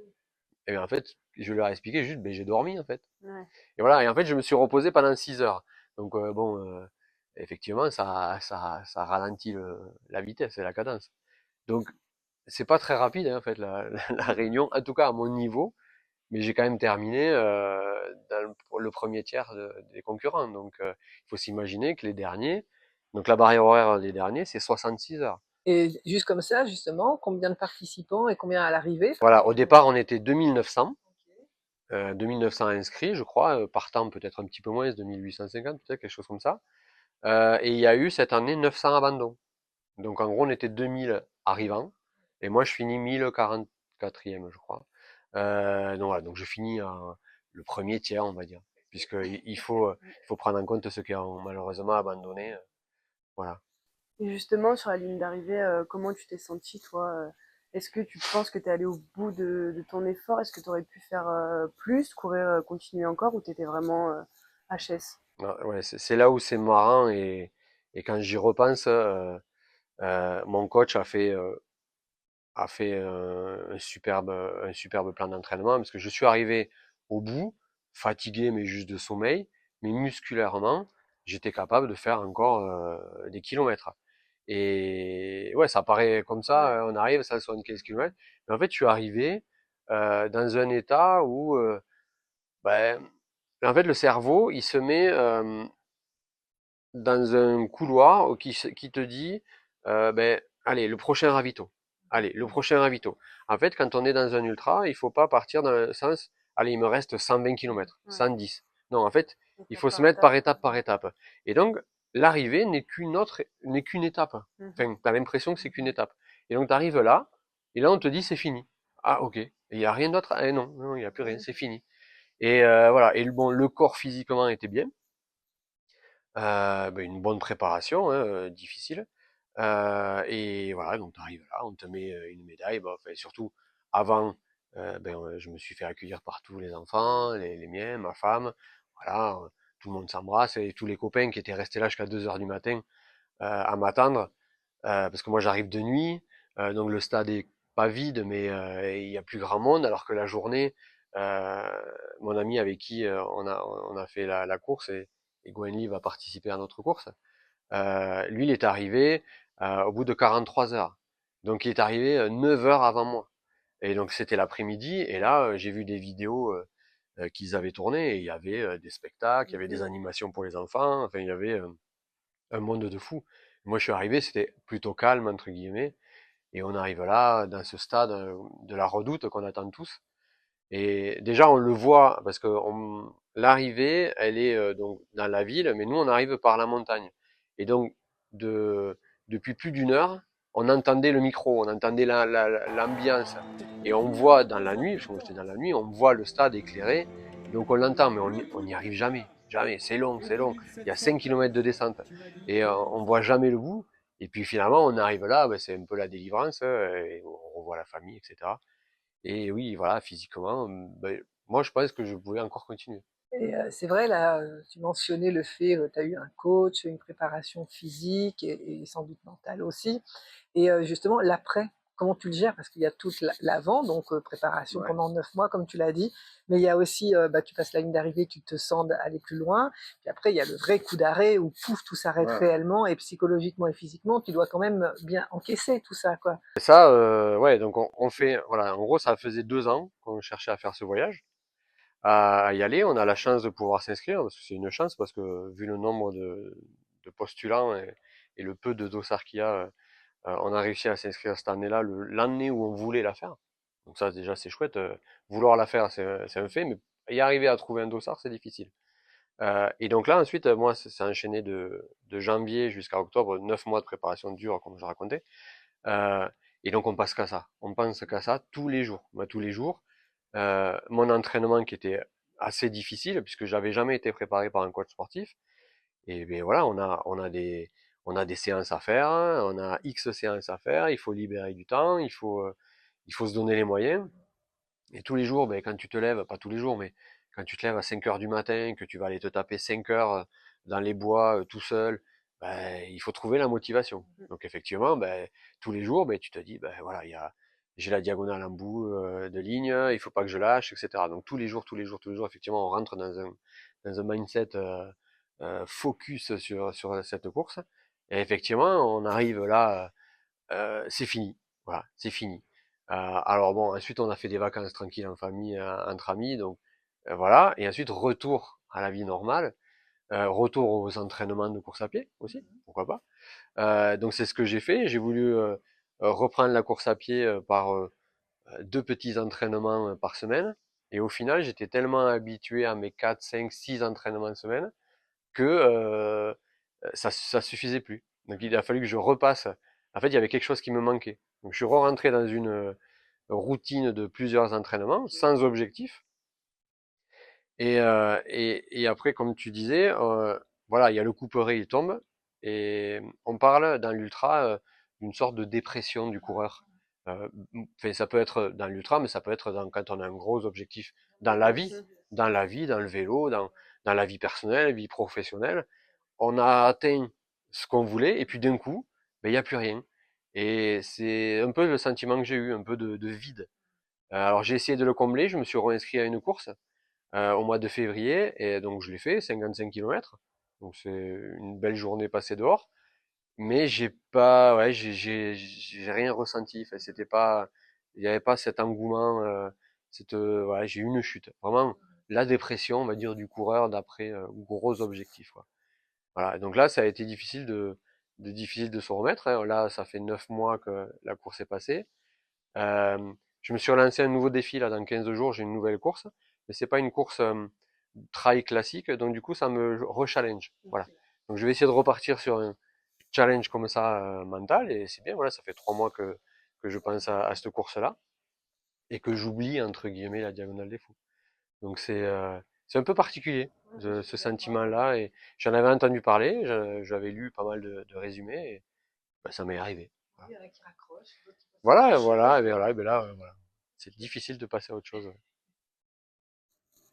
Et bien, en fait, je leur ai expliqué juste, ben, j'ai dormi en fait. Ouais. Et voilà, et en fait, je me suis reposé pendant 6 heures. Donc bon, effectivement, ça ralentit la vitesse et la cadence. Donc c'est pas très rapide hein, en fait la réunion, en tout cas à mon niveau, mais j'ai quand même terminé dans le premier tiers des concurrents. Donc il faut s'imaginer que les derniers, donc la barrière horaire des derniers, c'est 66 heures. Et juste comme ça, justement, combien de participants et combien à l'arrivée? Voilà, au départ on était 2900. 2900 inscrits, je crois, partant peut-être un petit peu moins, 2850, peut-être quelque chose comme ça. Et il y a eu cette année 900 abandons. Donc en gros, on était 2000 arrivants, et moi je finis 1044e, je crois. Donc voilà, donc je finis le premier tiers, on va dire, puisque il faut prendre en compte ceux qui ont malheureusement abandonné. Voilà. Et justement, sur la ligne d'arrivée, comment tu t'es senti, toi? Est-ce que tu penses que tu es allé au bout de ton effort? Est-ce que tu aurais pu faire plus, courir, continuer encore, ou tu étais vraiment HS? Ouais, c'est là où c'est marrant et quand j'y repense, mon coach a fait un superbe plan d'entraînement parce que je suis arrivé au bout, fatigué mais juste de sommeil, mais musculairement, j'étais capable de faire encore des kilomètres. Et ouais, ça paraît comme Ouais. ça, on arrive, 175 kilomètres, mais en fait, je suis arrivé dans un état où, ben, en fait, le cerveau, il se met dans un couloir qui te dit, ben, allez, le prochain ravito. Allez, le prochain ravito. En fait, quand on est dans un ultra, il faut pas partir dans le sens, allez, il me reste 120 km, Ouais. 110. Non, en fait, il Étape faut se par mettre étape. par étape. Et donc, l'arrivée n'est qu'une étape. Mhm. Enfin, t'as l'impression que c'est qu'une étape. Et donc, t'arrives là, et là, on te dit, c'est fini. Ah, ok. Il y a rien d'autre. Ah, non, non, il y a plus rien, c'est fini. Et voilà. Et bon, le corps physiquement était bien. Une bonne préparation, hein, difficile. Et voilà, donc tu arrives là, on te met une médaille, bah, enfin, surtout avant, je me suis fait accueillir par tous les enfants, les miens, ma femme, voilà, tout le monde s'embrasse et tous les copains qui étaient restés là jusqu'à 2 heures du matin à m'attendre, parce que moi j'arrive de nuit, donc le stade est pas vide, mais il y a plus grand monde, alors que la journée, euh, mon ami avec qui on a fait la course et Gwenly va participer à notre course, lui il est arrivé au bout de 43 heures. Donc il est arrivé 9 heures avant moi. Et donc c'était l'après-midi, et là j'ai vu des vidéos qu'ils avaient tournées, et il y avait des spectacles, il y avait des animations pour les enfants, enfin il y avait un monde de fou. Moi je suis arrivé, c'était plutôt calme entre guillemets, et on arrive là, dans ce stade de la redoute qu'on attend tous. Et déjà on le voit, parce que l'arrivée, elle est donc dans la ville, mais nous on arrive par la montagne. Et donc depuis plus d'une heure, on entendait le micro, on entendait l'ambiance. Et on voit dans la nuit, parce que moi j'étais dans la nuit, on voit le stade éclairé, donc on l'entend, mais on n'y arrive jamais. Jamais, c'est long, c'est long. Il y a 5 kilomètres de descente. Et on voit jamais le bout. Et puis finalement, on arrive là, ben, c'est un peu la délivrance, et on revoit la famille, etc. Et oui, voilà, physiquement, ben, moi je pense que je pouvais encore continuer. Et c'est vrai, là, tu mentionnais le fait, tu as eu un coach, une préparation physique et sans doute mentale aussi. Et justement, l'après, comment tu le gères? Parce qu'il y a toute l'avant, donc préparation Ouais. pendant 9 mois, comme tu l'as dit, mais il y a aussi, bah, tu passes la ligne d'arrivée, tu te sens d'aller plus loin, puis après, il y a le vrai coup d'arrêt où pouf, tout s'arrête Ouais. réellement et psychologiquement et physiquement, tu dois quand même bien encaisser tout ça, quoi. Et ça, ouais, donc on fait, voilà, en gros, ça faisait 2 ans qu'on cherchait à faire ce voyage, à y aller. On a la chance de pouvoir s'inscrire, parce que c'est une chance, parce que vu le nombre de postulants et le peu de dossards qu'il y a, on a réussi à s'inscrire cette année-là, l'année où on voulait la faire. Donc ça, déjà, c'est chouette. Vouloir la faire, c'est un fait, mais y arriver à trouver un dossard, c'est difficile. Et donc là, ensuite, moi, c'est enchaîné de janvier jusqu'à octobre, 9 mois de préparation dure, comme je racontais. Euh, et donc, on passe qu'à ça. On pense qu'à ça tous les jours. Moi, tous les jours. Mon entraînement qui était assez difficile, puisque j'avais jamais été préparé par un coach sportif. Et bien voilà, on a des séances à faire, on a X séances à faire, il faut libérer du temps, il faut se donner les moyens. Et tous les jours, ben, quand tu te lèves, pas tous les jours, mais quand tu te lèves à 5 heures du matin, que tu vas aller te taper 5 heures dans les bois tout seul, ben, il faut trouver la motivation. Donc effectivement, ben, tous les jours, ben, tu te dis, ben voilà, j'ai la diagonale en bout de ligne, il faut pas que je lâche, etc. Donc tous les jours, tous les jours, tous les jours, effectivement, on rentre dans un mindset focus sur cette course. Et effectivement, on arrive là, c'est fini. Voilà, c'est fini. Alors bon, ensuite on a fait des vacances tranquilles en famille, entre amis, donc voilà. Et ensuite retour à la vie normale, retour aux entraînements de course à pied aussi, pourquoi pas. Donc c'est ce que j'ai fait. J'ai voulu reprendre la course à pied par 2 petits entraînements par semaine. Et au final, j'étais tellement habitué à mes 4, 5, 6 entraînements semaine que ça suffisait plus. Donc il a fallu que je repasse. En fait, il y avait quelque chose qui me manquait. Donc je suis rentré dans une routine de plusieurs entraînements sans objectif. Et après, comme tu disais, voilà, il y a le couperet, il tombe, et on parle dans l'ultra d'une sorte de dépression du coureur. Enfin, ça peut être dans l'ultra, mais ça peut être quand on a un gros objectif dans la vie, dans le vélo, dans la vie personnelle, la vie professionnelle. On a atteint ce qu'on voulait, et puis d'un coup, ben, il n'y a plus rien. Et c'est un peu le sentiment que j'ai eu, un peu de vide. Alors j'ai essayé de le combler, je me suis réinscrit à une course au mois de février, et donc je l'ai fait, 55 km. Donc c'est une belle journée passée dehors. Mais j'ai pas, ouais, j'ai rien ressenti. Enfin, c'était pas, il n'y avait pas cet engouement, ouais, j'ai eu une chute. Vraiment, la dépression, on va dire, du coureur d'après gros objectifs, quoi. Voilà. Donc là, ça a été difficile de se remettre, hein. Là, ça fait 9 mois que la course est passée. Je me suis relancé un nouveau défi là dans 15 jours, j'ai une nouvelle course, mais c'est pas une course trail classique, donc du coup ça me re-challenge. Voilà. Donc je vais essayer de repartir sur un challenge comme ça mental, et c'est bien. Voilà, ça fait 3 mois que je pense à cette course-là et que j'oublie entre guillemets la diagonale des fous. Donc c'est un peu particulier ce sentiment-là, et j'en avais entendu parler, j'avais lu pas mal de résumés, et ben, ça m'est arrivé. Voilà, voilà, et bien là, voilà. c'est difficile de passer à autre chose.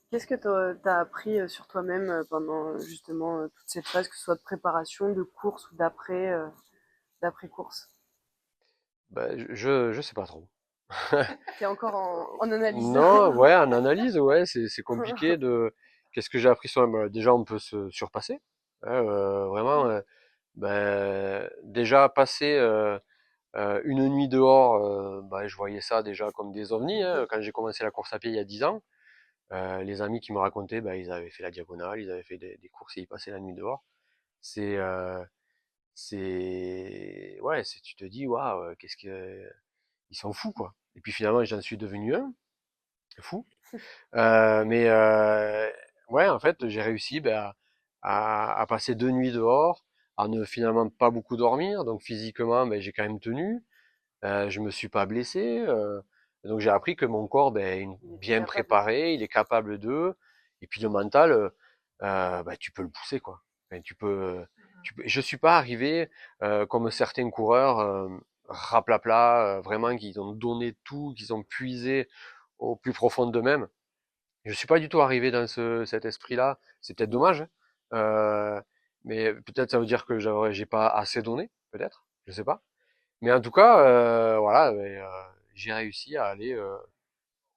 Qu'est-ce que tu as appris sur toi-même pendant justement toute cette phase, que ce soit de préparation, de course ou d'après-course? Ben, je sais pas trop. Tu es encore en analyse. Non, ouais, en analyse, ouais, c'est compliqué de. Qu'est-ce que j'ai appris sur moi? Déjà, on peut se surpasser. Hein, vraiment, déjà passer une nuit dehors, je voyais ça déjà comme des ovnis. Hein, quand j'ai commencé la course à pied il y a 10 ans, les amis qui me racontaient, ils avaient fait la diagonale, ils avaient fait des courses et ils passaient la nuit dehors. C'est, ouais, tu te dis, waouh, qu'est-ce que, ils sont fous, quoi. Et puis finalement, j'en suis devenu un fou. Mais ouais, en fait, j'ai réussi à passer 2 nuits dehors, à ne finalement pas beaucoup dormir. Donc physiquement, j'ai quand même tenu. Je me suis pas blessé. Donc j'ai appris que mon corps, Il était bien capable. préparé, il est capable de. Et puis le mental, tu peux le pousser, quoi. Enfin, je suis pas arrivé comme certains coureurs raplapla, vraiment qui ont donné tout, qui ont puisé au plus profond d'eux-mêmes. Je suis pas du tout arrivé dans cet esprit-là. C'est peut-être dommage, hein. Mais peut-être ça veut dire que j'ai pas assez donné, peut-être. Je sais pas. Mais en tout cas, voilà, j'ai réussi à aller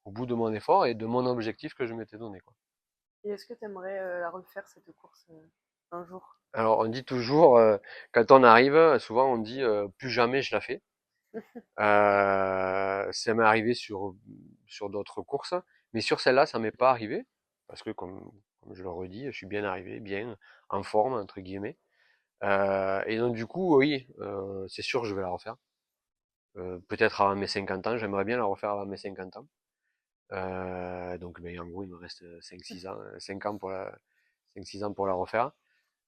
au bout de mon effort et de mon objectif que je m'étais donné, quoi. Et est-ce que tu aimerais la refaire, cette course, un jour? Alors, on dit toujours, quand on arrive, souvent on dit plus jamais je la fais. Ça m'est arrivé sur d'autres courses, mais sur celle-là, ça m'est pas arrivé parce que comme je le redis, je suis bien arrivé, bien en forme entre guillemets. Et donc du coup, oui, c'est sûr que je vais la refaire. Peut-être avant mes 50 ans, j'aimerais bien la refaire avant mes 50 ans. Donc, en gros, il me reste 5-6 ans, 5 ans pour 5-6 ans pour la refaire.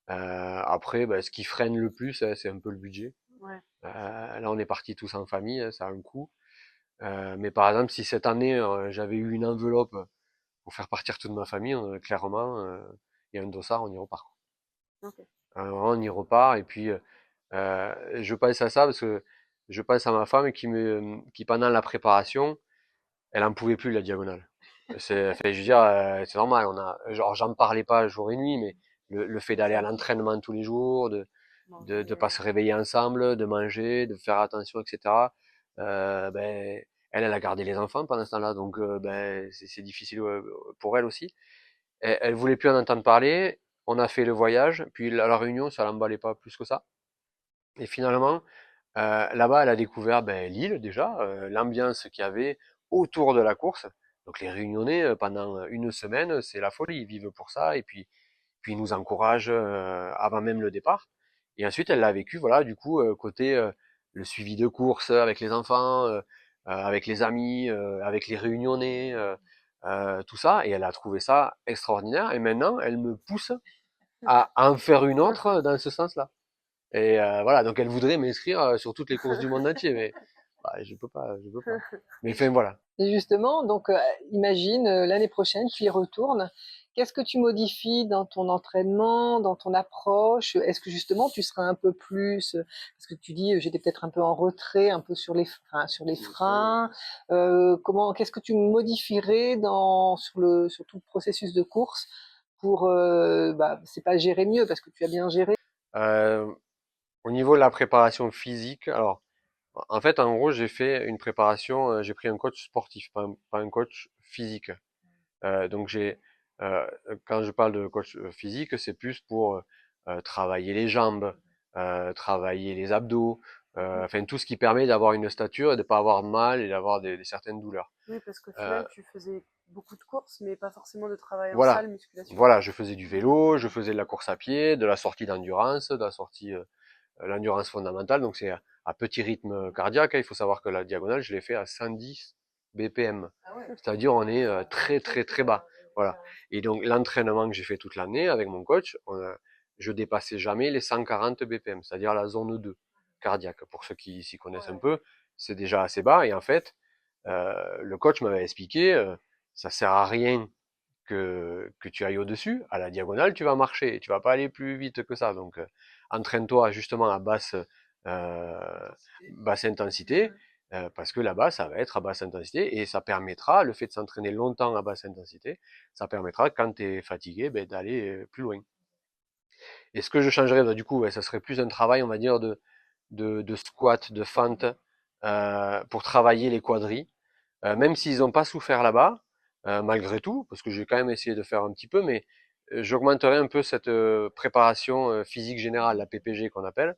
Après, ce qui freine le plus, c'est un peu le budget. Ouais. Là, on est partis tous en famille, hein, ça a un coût. Mais par exemple, si cette année, j'avais eu une enveloppe pour faire partir toute ma famille, clairement, il y a un dossard, on y repart, quoi. Ok. On y repart, et puis, je pense à ça parce que je pense à ma femme qui pendant la préparation, elle en pouvait plus de la diagonale. Enfin, je veux dire, c'est normal. Genre, j'en parlais pas jour et nuit, mais le fait d'aller à l'entraînement tous les jours, de Manger. pas se réveiller ensemble, de manger, de faire attention, etc. Elle a gardé les enfants pendant ce temps-là, donc c'est difficile pour elle aussi. Elle voulait plus en entendre parler. On a fait le voyage, puis à la Réunion, ça l'emballait pas plus que ça. Et finalement, là-bas, elle a découvert l'île déjà, l'ambiance qu'il y avait autour de la course. Donc les Réunionnais, pendant une semaine, c'est la folie, ils vivent pour ça, et puis ils nous encouragent avant même le départ. Et ensuite, elle l'a vécu, voilà, du coup, côté le suivi de course avec les enfants, avec les amis, avec les Réunionnais, tout ça, et elle a trouvé ça extraordinaire. Et maintenant, elle me pousse à en faire une autre dans ce sens-là. Et voilà, donc elle voudrait m'inscrire sur toutes les courses du monde entier, mais je peux pas. Mais enfin voilà. Et justement, donc, imagine l'année prochaine, tu y retournes. Qu'est-ce que tu modifies dans ton entraînement, dans ton approche? Est-ce que justement tu seras un peu plus, parce que tu dis, j'étais peut-être un peu en retrait, un peu sur les freins. Qu'est-ce que tu modifierais sur tout le processus de course pour, c'est pas gérer mieux parce que tu as bien géré. Euh, Au niveau de la préparation physique, alors en fait, en gros, j'ai fait une préparation, j'ai pris un coach sportif, pas un coach physique. Donc quand je parle de coach physique, c'est plus pour travailler les jambes, travailler les abdos, enfin tout ce qui permet d'avoir une stature et de pas avoir mal et d'avoir des certaines douleurs. Oui, parce qu'au Euh, final, tu faisais beaucoup de courses, mais pas forcément de travail en voilà, salle, musculation. voilà, je faisais du vélo, je faisais de la course à pied, de la sortie d'endurance, de la sortie l'endurance fondamentale. Donc c'est à petit rythme cardiaque, hein. Il faut savoir que la diagonale, je l'ai fait à 110 BPM. C'est-à-dire on est très très très bas. Voilà. Et donc l'entraînement que j'ai fait toute l'année avec mon coach, je dépassais jamais les 140 BPM, c'est-à-dire la zone 2 cardiaque. Pour ceux qui s'y connaissent un peu, c'est déjà assez bas. Et en fait, le coach m'avait expliqué, ça sert à rien que tu ailles au-dessus. À la diagonale, tu vas marcher, tu vas pas aller plus vite que ça. Donc entraîne-toi justement à basse intensité. parce que là-bas, ça va être à basse intensité et ça permettra, le fait de s'entraîner longtemps à basse intensité, ça permettra, quand tu es fatigué, ben, d'aller plus loin. Et ce que je changerais, bah, du coup, ouais, ça serait plus un travail, on va dire, de squat, de fente, pour travailler les quadris. Même s'ils n'ont pas souffert là-bas, malgré tout, parce que j'ai quand même essayé de faire un petit peu, mais j'augmenterai un peu cette préparation physique générale, la PPG qu'on appelle,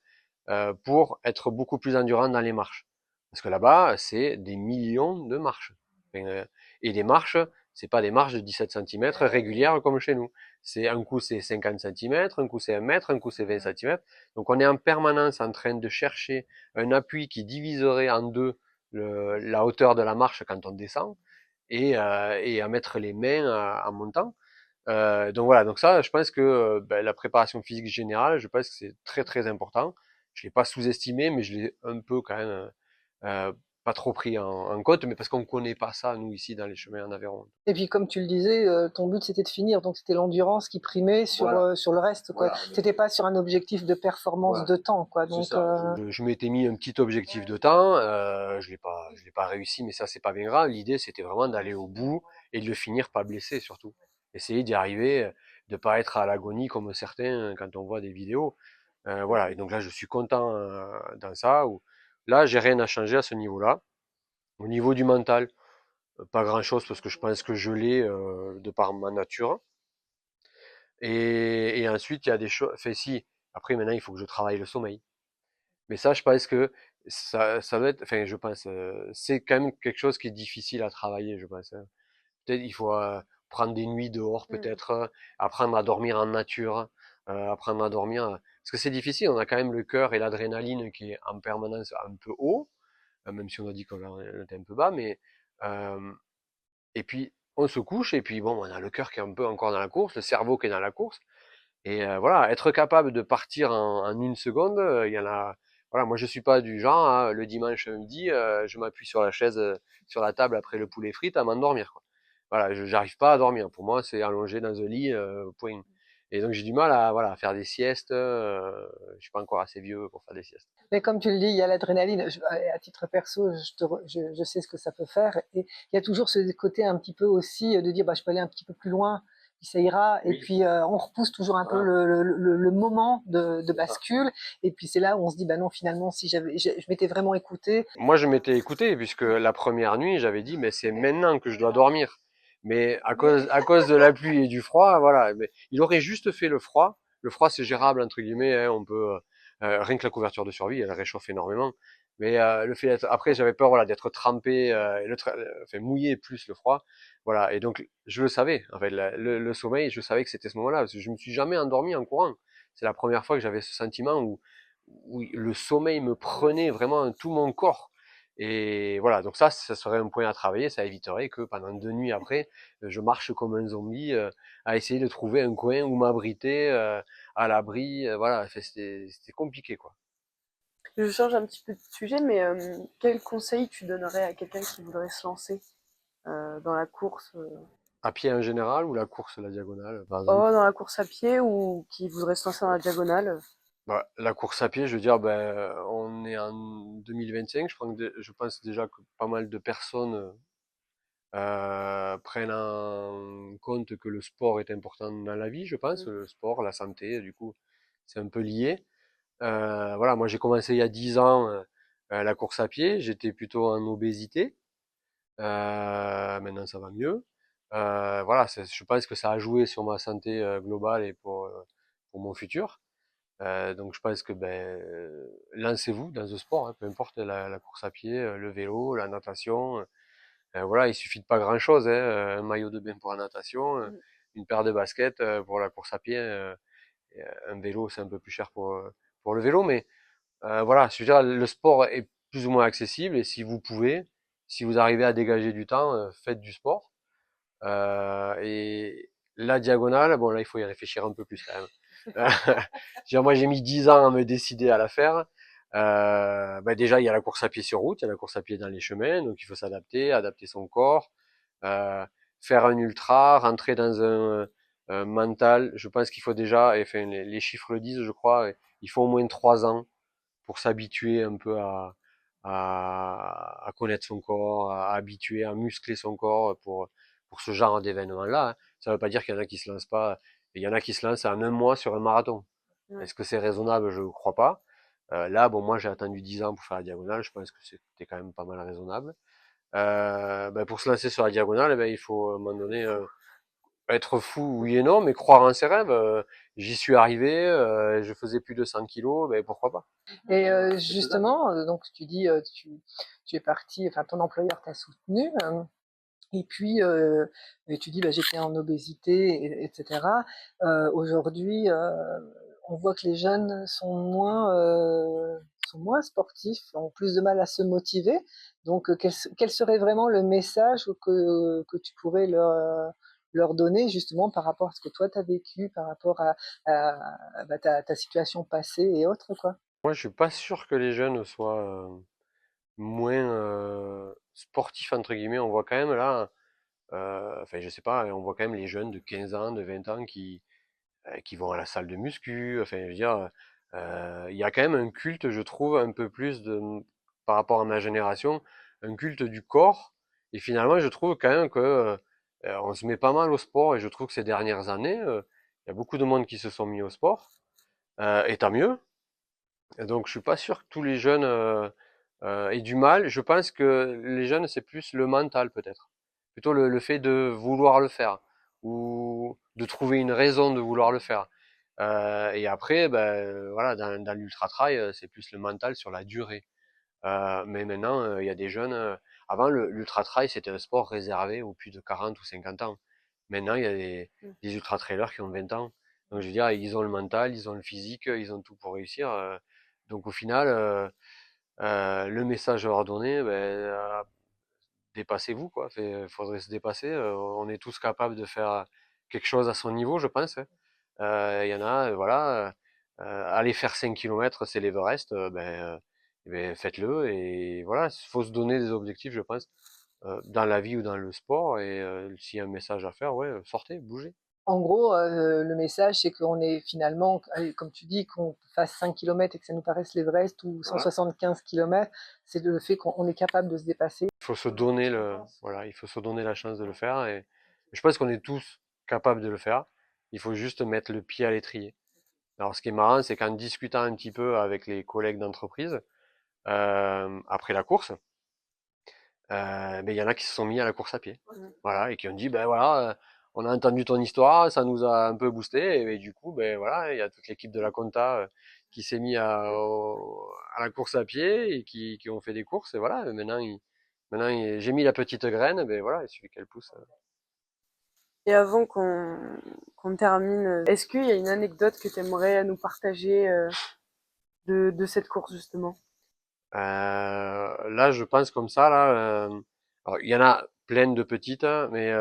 pour être beaucoup plus endurant dans les marches. Parce que là-bas, c'est des millions de marches. Enfin, et des marches, c'est pas des marches de 17 cm régulières comme chez nous. C'est un coup c'est 50 cm, un coup c'est 1 mètre, un coup c'est 20 cm. Donc on est en permanence en train de chercher un appui qui diviserait en deux la hauteur de la marche quand on descend et à mettre les mains en montant. Donc voilà, donc ça, je pense que ben, la préparation physique générale, je pense que c'est très très important. Je l'ai pas sous-estimé, mais je l'ai un peu quand même pas trop pris en compte, mais parce qu'on connaît pas ça nous ici dans les chemins en Aveyron. Et puis comme tu le disais, ton but c'était de finir, donc c'était l'endurance qui primait sur, Voilà. sur le reste, quoi. Voilà. T'étais pas sur un objectif de performance Voilà. de temps, quoi. C'est Donc, ça. Je m'étais mis un petit objectif de temps, je l'ai pas réussi, mais ça c'est pas bien grave. L'idée c'était vraiment d'aller au bout et de le finir pas blessé surtout. Essayer d'y arriver, de pas être à l'agonie comme certains quand on voit des vidéos. Voilà. Et donc là je suis content dans ça. Là j'ai rien à changer à ce niveau-là. Au niveau du mental, pas grand-chose parce que je pense que je l'ai de par ma nature. Et ensuite il y a des choses. Enfin si. Après maintenant il faut que je travaille le sommeil. Mais ça, je pense que ça doit être, enfin, je pense, c'est quand même quelque chose qui est difficile à travailler, je pense, hein. Peut-être il faut prendre des nuits dehors, peut-être, apprendre à dormir en nature, apprendre à dormir, parce que c'est difficile. On a quand même le cœur et l'adrénaline qui est en permanence un peu haut, même si on a dit qu'on était un peu bas, mais euh, et puis on se couche et puis bon, on a le cœur qui est un peu encore dans la course, le cerveau qui est dans la course. Et voilà, être capable de partir en une seconde, il y en a. Voilà, moi je suis pas du genre, hein, le dimanche midi, je m'appuie sur la chaise, sur la table après le poulet frites à m'endormir, quoi. Voilà, j'arrive pas à dormir. Pour moi, c'est allongé dans un lit, point. Et donc j'ai du mal à voilà à faire des siestes. Je suis pas encore assez vieux pour faire des siestes. mais comme tu le dis, il y a l'adrénaline. À titre perso, je sais ce que ça peut faire. Et il y a toujours ce côté un petit peu aussi de dire, bah, je peux aller un petit peu plus loin, puis ça ira. Et Oui, puis on repousse toujours un peu voilà, le moment de c'est ça. bascule. Et puis c'est là où on se dit, bah non, finalement, si je m'étais vraiment écouté. Moi, je m'étais écouté, puisque la première nuit, j'avais dit, mais c'est maintenant que je dois dormir. Mais à cause de la pluie et du froid, voilà. Mais il aurait juste fait le froid. Le froid, c'est gérable, entre guillemets, hein, on peut, rien que la couverture de survie, elle réchauffe énormément. Mais le fait d'être, après, j'avais peur, voilà, d'être trempé, enfin, mouillé plus le froid. Voilà. Et donc, je le savais. En fait, le sommeil, je savais que c'était ce moment-là, parce que je me suis jamais endormi en courant. C'est la première fois que j'avais ce sentiment où le sommeil me prenait vraiment tout mon corps. Et voilà, donc ça serait un point à travailler, ça éviterait que pendant 2 nuits après, je marche comme un zombie à essayer de trouver un coin où m'abriter à l'abri. Voilà, c'était compliqué quoi. Je change un petit peu de sujet, mais quel conseil tu donnerais à quelqu'un qui voudrait se lancer dans la course À pied en général ou la course, la diagonale, par exemple. oh, dans la course à pied ou qui voudrait se lancer dans la diagonale? Bah, la course à pied, je veux dire, ben, on est en 2025, je pense déjà que pas mal de personnes prennent en compte que le sport est important dans la vie, je pense. Le sport, la santé, du coup, c'est un peu lié. Voilà, moi j'ai commencé il y a 10 ans la course à pied. J'étais plutôt en obésité. Maintenant ça va mieux. Voilà, je pense que ça a joué sur ma santé globale et pour mon futur. Donc je pense que ben, lancez-vous dans ce sport, hein, peu importe la course à pied, le vélo, la natation. Voilà, il suffit de pas grand-chose, hein, un maillot de bain pour la natation, une paire de baskets pour la course à pied, et, un vélo c'est un peu plus cher pour le vélo, mais voilà, je veux dire, le sport est plus ou moins accessible et si vous pouvez, si vous arrivez à dégager du temps, faites du sport. Et la diagonale, bon là il faut y réfléchir un peu plus quand même. Moi j'ai mis 10 ans à me décider à la faire. Bah, déjà il y a la course à pied sur route, il y a la course à pied dans les chemins, donc il faut s'adapter, adapter son corps, euh, faire un ultra, rentrer dans un mental. Je pense qu'il faut déjà, et enfin les chiffres le disent, je crois, il faut au moins 3 ans pour s'habituer un peu à connaître son corps, à habituer, à muscler son corps pour ce genre d'événement-là, hein. Ça ne veut pas dire qu'il y en a qui se lancent pas, il y en a qui se lancent en un mois sur un marathon. Ouais. Est-ce que c'est raisonnable? Je ne crois pas. Là, bon, moi j'ai attendu 10 ans pour faire la diagonale, je pense que c'était quand même pas mal raisonnable. Ben, pour se lancer sur la diagonale, eh ben, il faut à un moment donné être fou, oui et non, mais croire en ses rêves. J'y suis arrivé, je faisais plus de 100 kilos, ben pourquoi pas. Et justement, donc tu dis, tu es parti, enfin ton employeur t'a soutenu, et puis et tu dis, bah, j'étais en obésité, etc. Aujourd'hui, on voit que les jeunes sont moins sportifs, ont plus de mal à se motiver. Donc, quel serait vraiment le message que tu pourrais leur donner justement par rapport à ce que toi tu as vécu, par rapport à bah, ta situation passée et autres, quoi? Moi, je suis pas sûr que les jeunes soient moins sportifs entre guillemets. On voit quand même là, enfin je sais pas, on voit quand même les jeunes de 15 ans, de 20 ans qui vont à la salle de muscu. Enfin, je veux dire, il y a quand même un culte, je trouve, un peu plus par rapport à ma génération, un culte du corps. Et finalement, je trouve quand même que on se met pas mal au sport. Et je trouve que ces dernières années, il y a beaucoup de monde qui se sont mis au sport. Et tant mieux. Et donc, je suis pas sûr que tous les jeunes aient du mal. Je pense que les jeunes, c'est plus le mental peut-être. Plutôt le fait de vouloir le faire ou de trouver une raison de vouloir le faire. Et après, ben, voilà, dans l'ultra trail, c'est plus le mental sur la durée. Mais maintenant, il y a des jeunes. Avant, l'ultra trail, c'était un sport réservé aux plus de 40 ou 50 ans. Maintenant, il y a Mm. des ultra trailers qui ont 20 ans. Donc, je veux dire, ils ont le mental, ils ont le physique, ils ont tout pour réussir. Donc, au final, le message à leur donner, ben, dépassez-vous, quoi. Faudrait se dépasser. On est tous capables de faire quelque chose à son niveau, je pense, hein. Il y en a, voilà, aller faire 5 kilomètres, c'est l'Everest, ben, faites-le. Et voilà, il faut se donner des objectifs, je pense, dans la vie ou dans le sport. Et s'il y a un message à faire, ouais, sortez, bougez. En gros, le message, c'est qu'on est finalement, allez, comme tu dis, qu'on fasse 5 kilomètres et que ça nous paraisse l'Everest ou Voilà. 175 kilomètres, c'est le fait qu'on est capable de se dépasser. Il faut se donner voilà, il faut se donner la chance de le faire. Et je pense qu'on est tous capables de le faire. Il faut juste mettre le pied à l'étrier. Alors, ce qui est marrant, c'est qu'en discutant un petit peu avec les collègues d'entreprise, après la course, ben, il y en a qui se sont mis à la course à pied. Voilà, et qui ont dit, ben voilà, on a entendu ton histoire, ça nous a un peu boosté, et du coup, ben voilà, il y a toute l'équipe de la compta qui s'est mis à la course à pied et qui ont fait des courses, et voilà, maintenant j'ai mis la petite graine, ben voilà, il suffit qu'elle pousse. Et avant qu'on termine, est-ce qu'il y a une anecdote que tu aimerais nous partager de cette course justement? Là, je pense comme ça, là, alors, il y en a plein de petites, hein, mais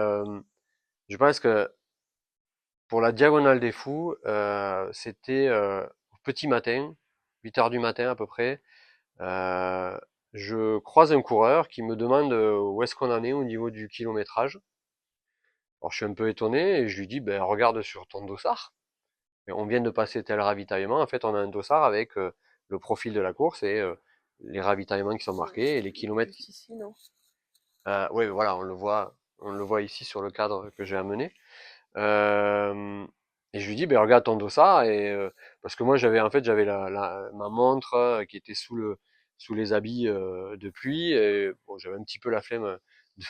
je pense que pour la Diagonale des Fous, c'était au petit matin, 8 heures du matin à peu près. Euh, je croise un coureur qui me demande où est-ce qu'on en est au niveau du kilométrage. Alors je suis un peu étonné et je lui dis, ben regarde sur ton dossard. Et on vient de passer tel ravitaillement. En fait, on a un dossard avec le profil de la course et les ravitaillements qui sont marqués et les kilomètres. Juste ici, non? Oui, voilà, on le voit ici sur le cadre que j'ai amené. Euh, et je lui dis, ben regarde ton dossard et parce que moi j'avais ma montre qui était sous les habits de pluie et bon, j'avais un petit peu la flemme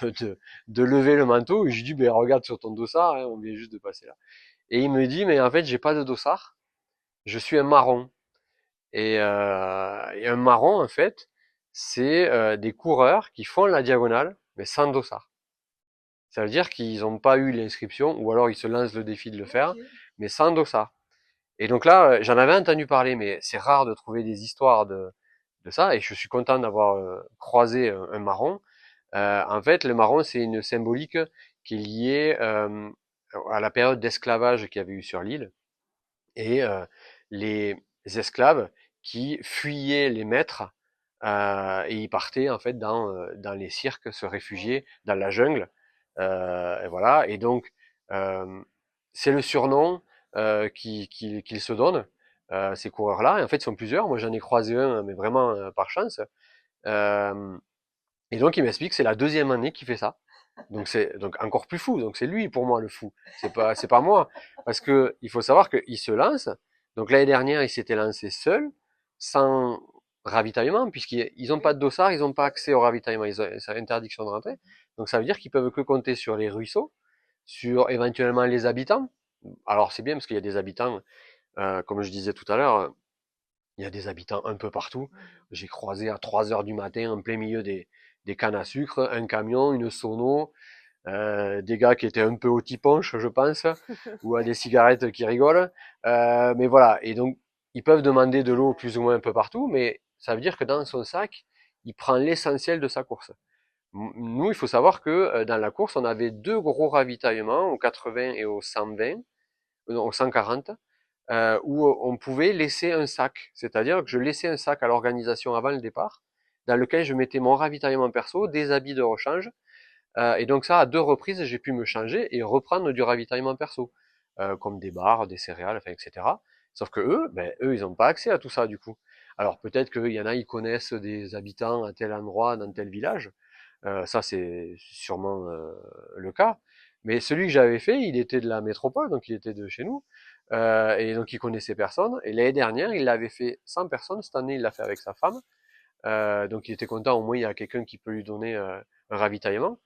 de, de, de lever le manteau. Et je lui dis, ben regarde sur ton dossard, hein, on vient juste de passer là. Et il me dit, mais en fait j'ai pas de dossard, je suis un marron. Et un marron en fait, c'est des coureurs qui font la diagonale mais sans dossard. Ça veut dire qu'ils n'ont pas eu l'inscription, ou alors ils se lancent le défi de le faire, mais sans dossard. Et donc là, j'en avais entendu parler, mais c'est rare de trouver des histoires de ça, et je suis content d'avoir croisé un marron. En fait, le marron, c'est une symbolique qui est liée à la période d'esclavage qu'il y avait eu sur l'île, et les esclaves qui fuyaient les maîtres, et ils partaient en fait dans les cirques, se réfugier dans la jungle. Et voilà. Et donc, euh, c'est le surnom qu'ils se donnent, ces coureurs-là. Et en fait, ils sont plusieurs. Moi, j'en ai croisé un, mais vraiment par chance. Et donc il m'explique que c'est la deuxième année qu'il fait ça. Donc c'est donc encore plus fou. Donc c'est lui pour moi le fou. C'est pas moi. Parce que il faut savoir qu'il se lance. Donc l'année dernière il s'était lancé seul, sans ravitaillement, puisqu'ils n'ont pas de dossard, ils n'ont pas accès au ravitaillement, c'est interdiction de rentrer. Donc ça veut dire qu'ils peuvent que compter sur les ruisseaux, sur éventuellement les habitants. Alors c'est bien parce qu'il y a des habitants, comme je disais tout à l'heure, il y a des habitants un peu partout. J'ai croisé à 3 heures du matin, en plein milieu des cannes à sucre, un camion, une sono, des gars qui étaient un peu au tiponche, je pense, ou à des cigarettes qui rigolent. Mais voilà, et donc ils peuvent demander de l'eau plus ou moins un peu partout, mais ça veut dire que dans son sac, il prend l'essentiel de sa course. Nous, il faut savoir que dans la course, on avait deux gros ravitaillements, au 80 et au 120, non, au 140, où on pouvait laisser un sac. C'est-à-dire que je laissais un sac à l'organisation avant le départ, dans lequel je mettais mon ravitaillement perso, des habits de rechange, et donc ça, à 2 reprises, j'ai pu me changer et reprendre du ravitaillement perso, comme des barres, des céréales, enfin, etc. Sauf que eux, ben, eux, ils n'ont pas accès à tout ça, du coup. Alors peut-être qu'il y en a, ils connaissent des habitants à tel endroit, dans tel village. Ça, c'est sûrement le cas. Mais celui que j'avais fait, il était de la métropole, donc il était de chez nous. Et donc il connaissait personne. Et l'année dernière, il l'avait fait sans personne. Cette année, il l'a fait avec sa femme. Donc il était content, au moins il y a quelqu'un qui peut lui donner un ravitaillement.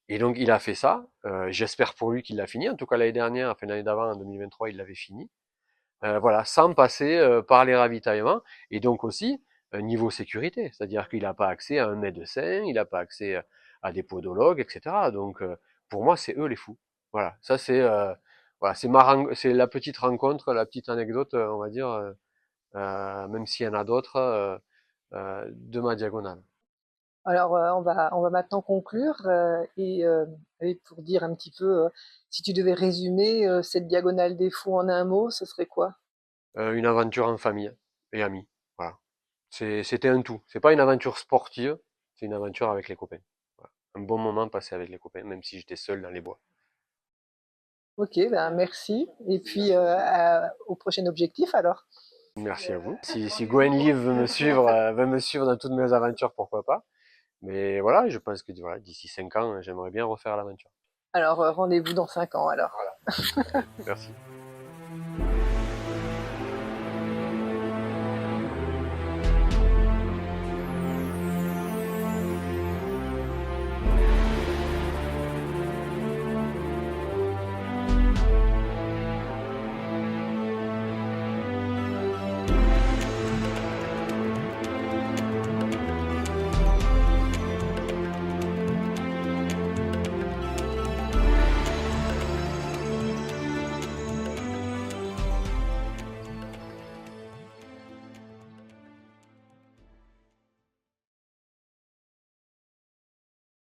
Et donc il a fait ça. J'espère pour lui qu'il l'a fini. En tout cas l'année dernière, enfin l'année d'avant, en 2023, il l'avait fini. Voilà, sans passer par les ravitaillements. Et donc aussi niveau sécurité, c'est-à-dire qu'il n'a pas accès à un médecin, il n'a pas accès à des podologues, etc. Donc pour moi, c'est eux les fous. Voilà, ça c'est voilà, c'est la petite rencontre, la petite anecdote, on va dire, même s'il y en a d'autres, de ma diagonale. Alors, on va maintenant conclure et pour dire un petit peu, si tu devais résumer cette diagonale des fous en un mot, ce serait quoi? Une aventure en famille et amis. Voilà. C'était un tout. C'est pas une aventure sportive, c'est une aventure avec les copains. Voilà. Un bon moment passé avec les copains, même si j'étais seul dans les bois. Ok, ben merci. Et puis au prochain objectif alors. Merci à vous. Si Gwen Live veut me suivre dans toutes mes aventures, pourquoi pas. Mais voilà, je pense que voilà, d'ici 5 ans, j'aimerais bien refaire l'aventure. Alors rendez-vous dans 5 ans alors. Merci.